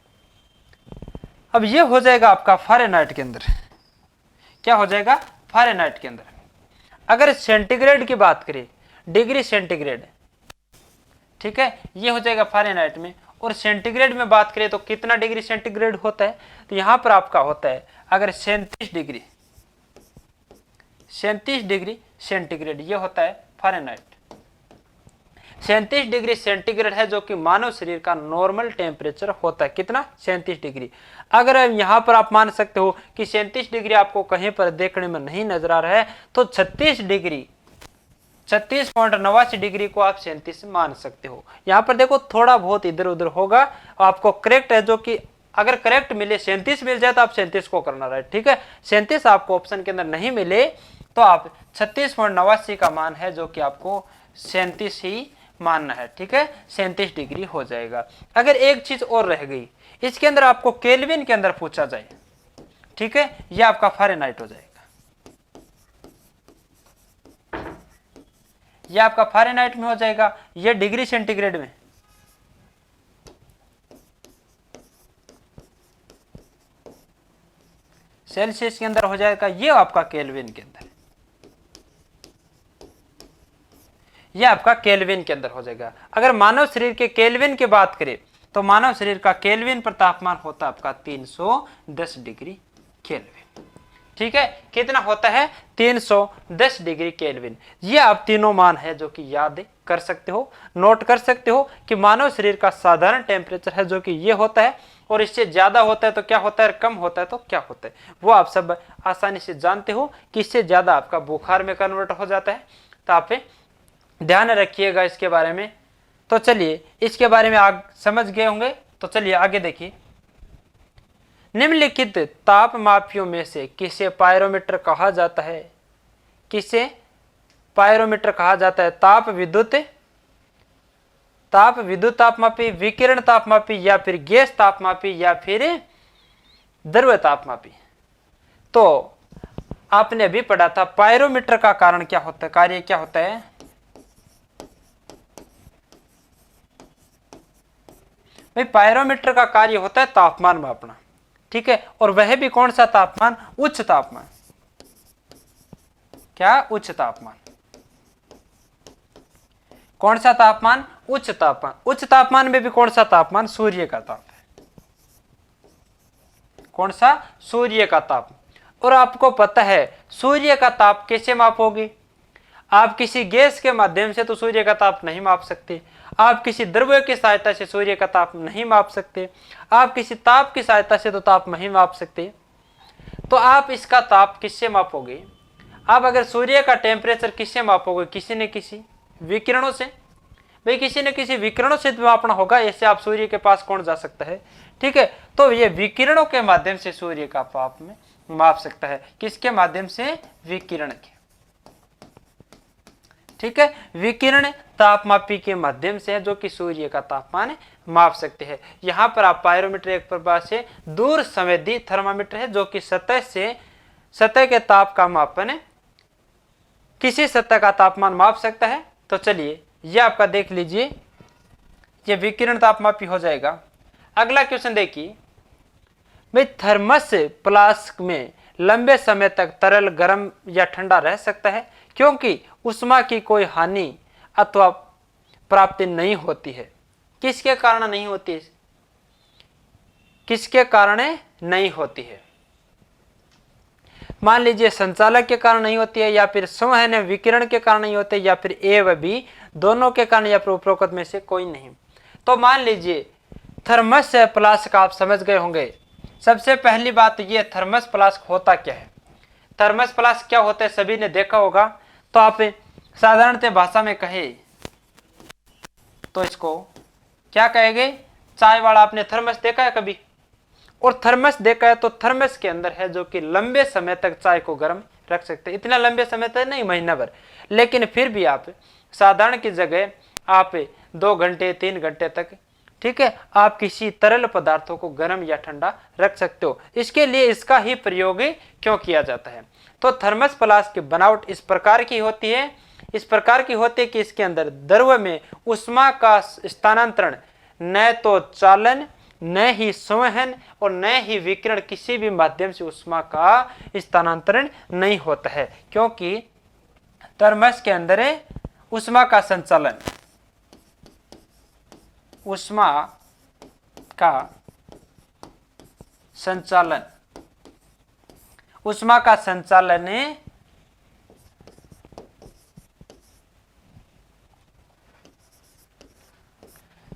अब ये हो जाएगा आपका फ़ारेनहाइट के अंदर, क्या हो जाएगा फ़ारेनहाइट के अंदर। अगर सेंटीग्रेड की बात करें, डिग्री सेंटीग्रेड, ठीक है, ये हो जाएगा फ़ारेनहाइट में, और सेंटीग्रेड में बात करें तो कितना डिग्री सेंटीग्रेड होता है, तो यहां पर आपका होता है अगर 37 डिग्री सेंटीग्रेड, ये होता है फ़ारेनहाइट। 37 डिग्री सेंटीग्रेड है जो कि मानव शरीर का नॉर्मल टेम्परेचर होता है, कितना 37 डिग्री। अगर यहां पर आप मान सकते हो कि 37 डिग्री आपको कहीं पर देखने में नहीं नजर आ रहा है, तो 36.89 डिग्री को आप 37 मान सकते हो। यहां पर देखो थोड़ा बहुत इधर उधर होगा, आपको करेक्ट है, जो कि अगर करेक्ट मिले 37 मिल जाए तो आप 37 को करना राइट। ठीक है, 37 आपको ऑप्शन के अंदर नहीं मिले तो आप 36.89 का मान है जो कि आपको 37 ही मानना है। ठीक है, 37 डिग्री हो जाएगा। अगर एक चीज और रह गई, इसके अंदर आपको केल्विन के अंदर पूछा जाए, ठीक है, यह आपका फ़ारेनहाइट हो जाएगा, यह आपका फ़ारेनहाइट में हो जाएगा, यह डिग्री सेंटीग्रेड में। सेल्सियस के अंदर हो जाएगा, यह आपका केल्विन के अंदर, यह आपका केल्विन के अंदर हो जाएगा। अगर मानव शरीर के केल्विन की बात करें तो मानव शरीर का केल्विन पर तापमान होता है आपका 310 डिग्री केल्विन। ठीक है, कितना होता है 310 डिग्री केल्विन। ये आप तीनों मान है जो कि याद कर सकते हो, नोट कर सकते हो कि मानव शरीर का साधारण टेम्परेचर है जो कि ये होता है, और इससे ज्यादा होता है तो क्या होता है, कम होता है तो क्या होता है, वो आप सब आसानी से जानते हो कि इससे ज्यादा आपका बुखार में कन्वर्ट हो जाता है। तो आप ध्यान रखिएगा इसके बारे में। तो चलिए, इसके बारे में आप समझ गए होंगे, तो चलिए आगे देखिए। निम्नलिखित ताप मापियों में से किसे पायरोमीटर कहा जाता है, किसे पायरोमीटर कहा जाता है, ताप विद्युत तापमापी, विकिरण तापमापी, या फिर गैस तापमापी, या फिर द्रव्य तापमापी। तो आपने अभी पढ़ा था पायरोमीटर का कारण क्या होता है, कार्य क्या होता है, भाई पायरोमीटर का कार्य होता है तापमान मापना। ठीक है, और वह भी कौन सा तापमान, उच्च तापमान। क्या, उच्च तापमान। कौन सा तापमान, उच्च तापमान। उच्च तापमान में भी कौन सा तापमान, सूर्य का ताप है। कौन सा, सूर्य का ताप। और आपको पता है सूर्य का ताप कैसे मापोगे, आप किसी गैस के माध्यम से तो सूर्य का ताप नहीं माप सकते, आप किसी द्रव्य की सहायता से सूर्य का ताप नहीं माप सकते, आप किसी ताप की सहायता से तो ताप नहीं माप सकते। तो आप इसका ताप किससे मापोगे, आप अगर सूर्य का टेम्परेचर किससे मापोगे, किसी न किसी विकिरणों से। भाई किसी न किसी विकिरणों से मापना होगा, ऐसे आप सूर्य के पास कौन जा सकता है। ठीक है, तो ये विकिरणों के माध्यम से सूर्य का ताप में माप सकता है। किसके माध्यम से? विकिरण के। ठीक है, विकिरण तापमापी के माध्यम से है जो कि सूर्य का तापमान माप सकते हैं। यहां पर आप पायरोमीटर एक प्रकार से दूर संवेदी थर्मामीटर है जो कि सतह के ताप का मापन किसी सतह का तापमान माप सकता है। तो चलिए ये आपका देख लीजिए, ये विकिरण तापमापी हो जाएगा। अगला क्वेश्चन देखिए, भाई थर्मस फ्लास्क में लंबे समय तक तरल गर्म या ठंडा रह सकता है क्योंकि उष्मा की कोई हानि अथवा प्राप्ति नहीं होती है। किसके कारण नहीं होती है? किसके कारण नहीं होती है? मान लीजिए संचालक के कारण नहीं होती है, या फिर संवहन विकिरण के कारण नहीं होते, या फिर ए व बी दोनों के कारण, या फिर उपरोक्त में से कोई नहीं। तो मान लीजिए थर्मस फ्लास्क आप समझ गए होंगे। सबसे पहली बात ये, थर्मस फ्लास्क होता क्या है? थर्मस फ्लास्क क्या होता है सभी ने देखा होगा। तो आप साधारणतः भाषा में कहे तो इसको क्या कहेंगे? चाय वाला। आपने थर्मस देखा है कभी? और थर्मस देखा है तो थर्मस के अंदर है जो कि लंबे समय तक चाय को गर्म रख सकते हैं। इतना लंबे समय तक नहीं, महीना भर, लेकिन फिर भी आप साधारण की जगह आप 2 घंटे 3 घंटे तक, ठीक है, आप किसी तरल पदार्थों को गर्म या ठंडा रख सकते हो। इसके लिए इसका ही प्रयोग क्यों किया जाता है? तो थर्मस फ्लास्क की बनावट इस प्रकार की होती है, कि इसके अंदर द्रव में ऊष्मा का स्थानांतरण न तो चालन, न ही संवहन और न ही विकिरण, किसी भी माध्यम से ऊष्मा का स्थानांतरण नहीं होता है, क्योंकि थर्मस के अंदर ऊष्मा का संचालन, ऊष्मा का संचालन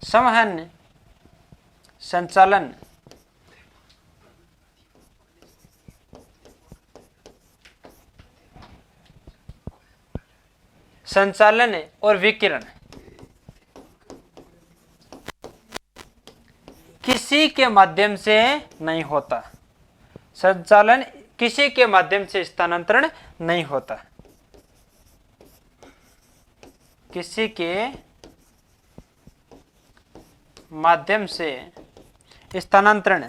संवहन संचालन और विकिरण किसी के माध्यम से नहीं होता। संचालन किसी के माध्यम से स्थानांतरण नहीं होता। किसी के माध्यम से स्थानांतरण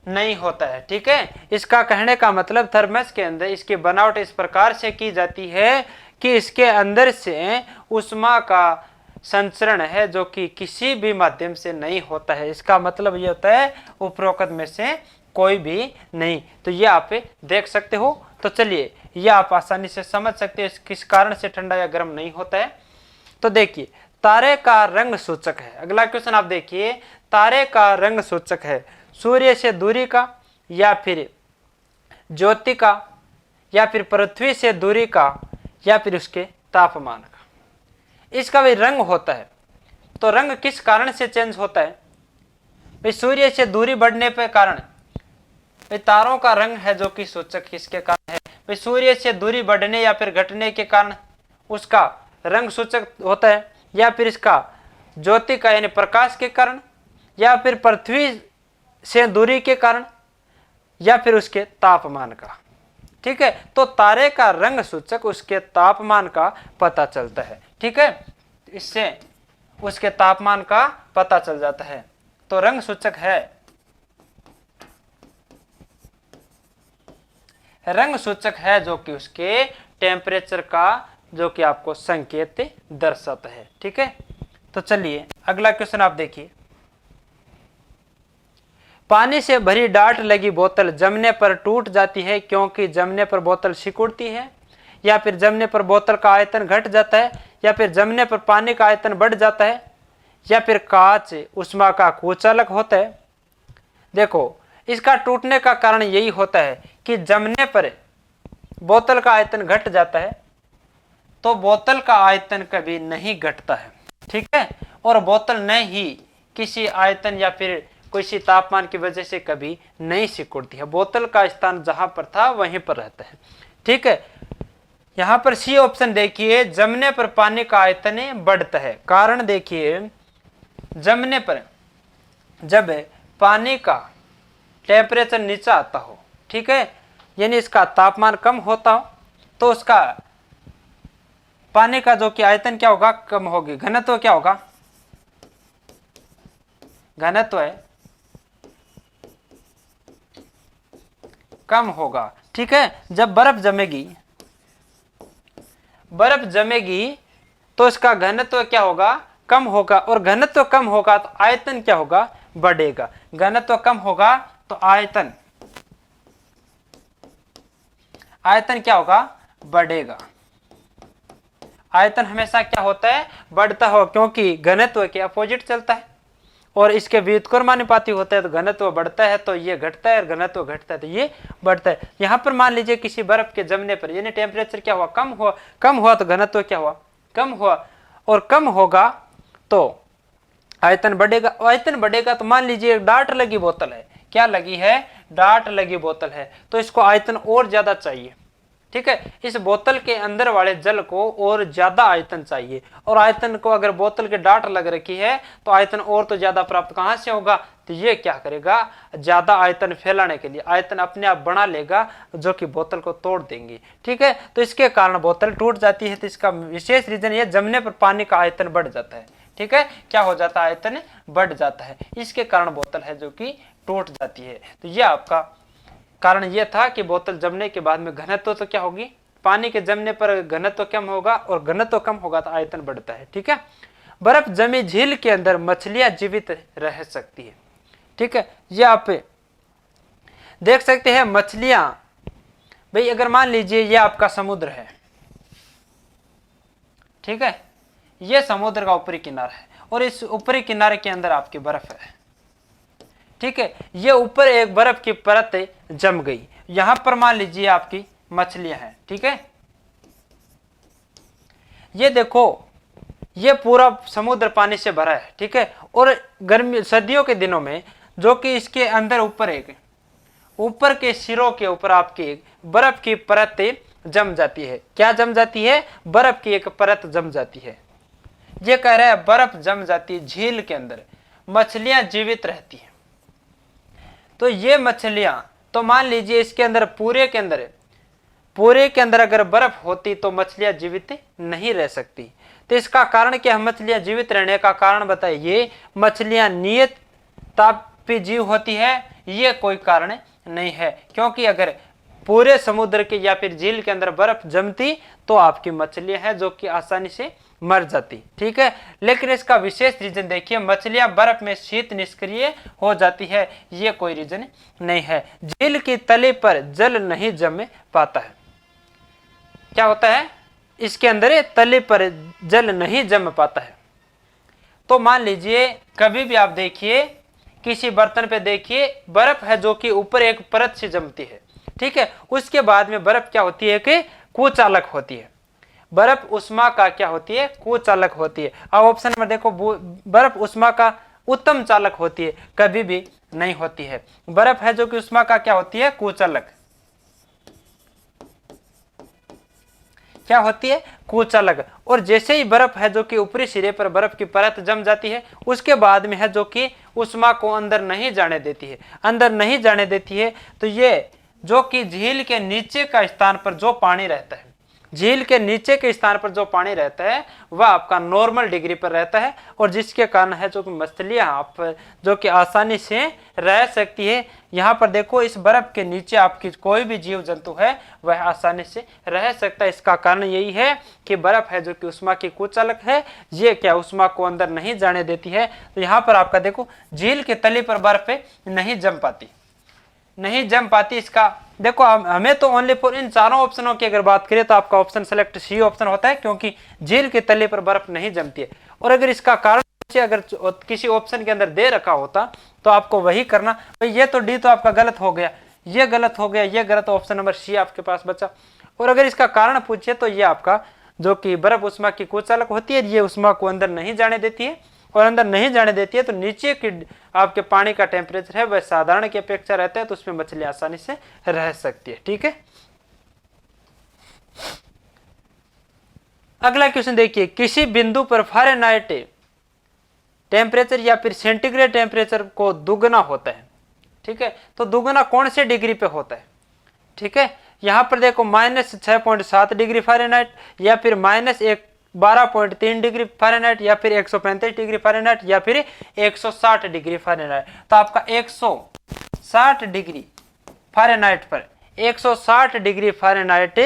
नहीं होता है। ठीक है, इसका कहने का मतलब थर्मस के अंदर इसकी बनावट इस प्रकार से की जाती है कि इसके अंदर से ऊष्मा का संचरण है जो कि किसी भी माध्यम से नहीं होता है। इसका मतलब ये होता है उपरोक्त में से कोई भी नहीं। तो ये आप देख सकते हो। तो चलिए ये आप आसानी से समझ सकते हो किस कारण से ठंडा या गर्म नहीं होता है। तो देखिए, तारे का रंग सूचक है। अगला क्वेश्चन आप देखिए, तारे का रंग सूचक है सूर्य से दूरी का, या फिर ज्योति का, या फिर पृथ्वी से दूरी का, या फिर उसके तापमान का। इसका भी रंग होता है। तो रंग किस कारण से चेंज होता है? भाई सूर्य से दूरी बढ़ने पर कारण, भाई तारों का रंग है जो कि सूचक किसके कारण है? भाई सूर्य से दूरी बढ़ने या फिर घटने के कारण उसका रंग सूचक होता है, या फिर इसका ज्योति का यानी प्रकाश के कारण, या फिर पृथ्वी से दूरी के कारण, या फिर उसके तापमान का। ठीक है, तो तारे का रंग सूचक उसके तापमान का पता चलता है। ठीक है, इससे उसके तापमान का पता चल जाता है। तो रंग सूचक है, रंग सूचक है जो कि उसके टेम्परेचर का जो कि आपको संकेत दर्शाता है। ठीक है, तो चलिए अगला क्वेश्चन आप देखिए, पानी से भरी डाट लगी बोतल जमने पर टूट जाती है क्योंकि जमने पर बोतल सिकुड़ती है, या फिर जमने पर बोतल का आयतन घट जाता है, या फिर जमने पर पानी का आयतन बढ़ जाता है, या फिर कांच ऊष्मा का कुचालक होता है। देखो, इसका टूटने का कारण यही होता है कि जमने पर बोतल का आयतन घट जाता है, तो बोतल का आयतन कभी नहीं घटता है। ठीक है, और बोतल न ही किसी आयतन या फिर किसी तापमान की वजह से कभी नहीं सिकुड़ती है। बोतल का स्थान जहां पर था वहीं पर रहता है। ठीक है, यहां पर सी ऑप्शन देखिए, जमने पर पानी का आयतन बढ़ता है। कारण देखिए, जमने पर जब पानी का टेम्परेचर नीचा आता हो, ठीक है, यानी इसका तापमान कम होता हो, तो उसका पानी का जो कि आयतन क्या होगा, कम होगी। घनत्व क्या होगा, घनत्व है कम होगा। ठीक है, जब बर्फ जमेगी, बर्फ जमेगी तो इसका घनत्व क्या होगा, कम होगा, और घनत्व कम होगा तो आयतन क्या होगा, बढ़ेगा। घनत्व कम होगा तो आयतन क्या होगा, बढ़ेगा। आयतन हमेशा क्या होता है, बढ़ता हो, क्योंकि घनत्व के अपोजिट चलता है और इसके व्युत्क्रमानुपाती होता है। तो घनत्व बढ़ता है तो ये घटता है, और घनत्व घटता है तो ये बढ़ता है। यहां पर मान लीजिए किसी बर्फ के जमने पर यानी टेम्परेचर क्या हुआ, कम हुआ तो घनत्व क्या हुआ, कम हुआ, और कम होगा तो आयतन बढ़ेगा। आयतन बढ़ेगा तो मान लीजिए डार्ट लगी बोतल है, क्या लगी है, डार्ट लगी बोतल है, तो इसको आयतन और ज्यादा चाहिए। ठीक है, इस बोतल के अंदर वाले जल को और ज्यादा आयतन चाहिए, और आयतन को अगर बोतल के डार्ट लग रखी है तो आयतन और तो ज्यादा प्राप्त कहां से होगा, तो ये क्या करेगा, ज्यादा आयतन फैलाने के लिए आयतन अपने आप बना लेगा, जो कि बोतल को तोड़ देंगी। ठीक है, तो इसके कारण बोतल टूट जाती है। तो इसका विशेष रीजन ये, जमने पर पानी का आयतन बढ़ जाता है। ठीक है, क्या हो जाता है, आयतन बढ़ जाता है, इसके कारण बोतल है जो कि टूट जाती है। तो यह आपका कारण यह था कि बोतल जमने के बाद में घनत्व तो क्या होगी, पानी के जमने पर घनत्व कम होगा, और घनत्व कम होगा तो आयतन बढ़ता है। ठीक है, बर्फ जमी झील के अंदर मछलियां जीवित रह सकती है। ठीक है, ये आप देख सकते हैं मछलियां। भाई अगर मान लीजिए ये आपका समुद्र है, ठीक है, ये समुद्र का ऊपरी किनारा है, और इस ऊपरी किनारे के अंदर आपकी बर्फ है। ठीक है, ये ऊपर एक बर्फ की परत जम गई, यहां पर मान लीजिए आपकी मछलियां हैं। ठीक है, ये देखो, ये पूरा समुद्र पानी से भरा है। ठीक है, और गर्मी सर्दियों के दिनों में जो कि इसके अंदर ऊपर के सिरों के ऊपर आपकी बर्फ की परत जम जाती है। क्या जम जाती है, बर्फ की एक परत जम जाती है। ये कह रहा है बर्फ जम जाती है झील के अंदर, मछलियां जीवित रहती हैं। तो ये मछलियां, तो मान लीजिए इसके अंदर पूरे के अंदर अगर बर्फ होती तो मछलियां जीवित नहीं रह सकती। तो इसका कारण क्या है, मछलियां जीवित रहने का कारण बताइए। मछलियां नियत तापी जीव होती है, ये कोई कारण नहीं है, क्योंकि अगर पूरे समुद्र के या फिर झील के अंदर बर्फ जमती तो आपकी मछलियां हैं जो कि आसानी से मर जाती। ठीक है, लेकिन इसका विशेष रीजन देखिए, मछलियां बर्फ में शीत निष्क्रिय हो जाती है, ये कोई रीजन नहीं है। झील की तली पर जल नहीं जम पाता है। क्या होता है, इसके अंदर तली पर जल नहीं जम पाता है। तो मान लीजिए कभी भी आप देखिए किसी बर्तन पे देखिए बर्फ है जो कि ऊपर एक परत से जमती है। ठीक है, उसके बाद में बर्फ क्या होती है कि कुचालक होती है। बर्फ उष्मा का क्या होती है, कुचालक होती है। अब ऑप्शन नंबर देखो, बर्फ उष्मा का उत्तम चालक होती है, कभी भी नहीं होती है। बर्फ है जो कि उष्मा का क्या होती है, कुचालक। क्या होती है, कुचालक। और जैसे ही बर्फ है जो कि ऊपरी सिरे पर बर्फ की परत जम जाती है, उसके बाद में है जो कि उष्मा को अंदर नहीं जाने देती है, तो ये जो कि झील के नीचे का स्थान पर जो पानी रहता है, झील के नीचे के स्थान पर जो पानी रहता है वह आपका नॉर्मल डिग्री पर रहता है, और जिसके कारण है जो कि मछलियां आप जो कि आसानी से रह सकती है। यहाँ पर देखो, इस बर्फ के नीचे आपकी कोई भी जीव जंतु है वह आसानी से रह सकता है। इसका कारण यही है कि बर्फ है जो कि उष्मा की कुचालक है, ये क्या उष्मा को अंदर नहीं जाने देती है। तो यहाँ पर आपका देखो, झील के तली पर बर्फ नहीं जम पाती। इसका देखो, हमें तो ओनली फॉर इन चारों ऑप्शनों की अगर बात करें तो आपका ऑप्शन सेलेक्ट सी ऑप्शन होता है, क्योंकि झील के तले पर बर्फ नहीं जमती है। और अगर इसका कारण अगर किसी ऑप्शन के अंदर दे रखा होता तो आपको वही करना। भाई ये तो डी तो आपका गलत हो गया, ये गलत, ऑप्शन नंबर सी आपके पास बचा। और अगर इसका कारण पूछे तो ये आपका जो कि बर्फ उष्मा की कुचालक होती है, ये उष्मा को अंदर नहीं जाने देती है, और अंदर नहीं जाने देती है तो नीचे की आपके पानी का टेम्परेचर है वह साधारण की अपेक्षा रहता है, तो उसमें मछली आसानी से रह सकती है। ठीक है, अगला क्वेश्चन देखिए, किसी बिंदु पर फ़ारेनहाइट टेम्परेचर या फिर सेंटीग्रेड टेम्परेचर को दुगना होता है। ठीक है, तो दुगना कौन से डिग्री पे होता है? ठीक है, यहां पर देखो -6.7 डिग्री फ़ारेनहाइट, या फिर -12.3 डिग्री फ़ारेनहाइट, या फिर 135 डिग्री फ़ारेनहाइट, या फिर 160 डिग्री फ़ारेनहाइट। तो आपका 160 डिग्री फ़ारेनहाइट पर 160 डिग्री फ़ारेनहाइट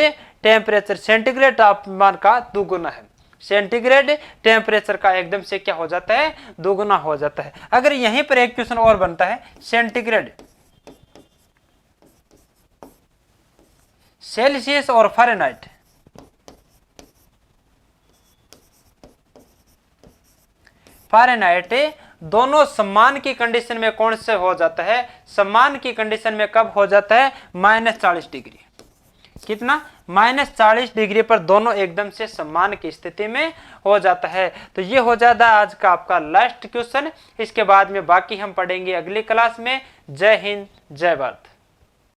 टेम्परेचर सेंटीग्रेड तापमान का दुगुना है। सेंटीग्रेड टेम्परेचर का एकदम से क्या हो जाता है? दुगुना हो जाता है। अगर यहीं पर एक क्वेश्चन और बनता है, सेंटीग्रेड सेल्सियस और फ़ारेनहाइट, फ़ारेनहाइट दोनों सम्मान की कंडीशन में कौन से हो जाता है? सम्मान की कंडीशन में कब हो जाता है? -40 डिग्री। कितना? -40 डिग्री पर दोनों एकदम से सम्मान की स्थिति में हो जाता है। तो ये हो जाता है आज का आपका लास्ट क्वेश्चन। इसके बाद में बाकी हम पढ़ेंगे अगली क्लास में। जय हिंद, जय भारत।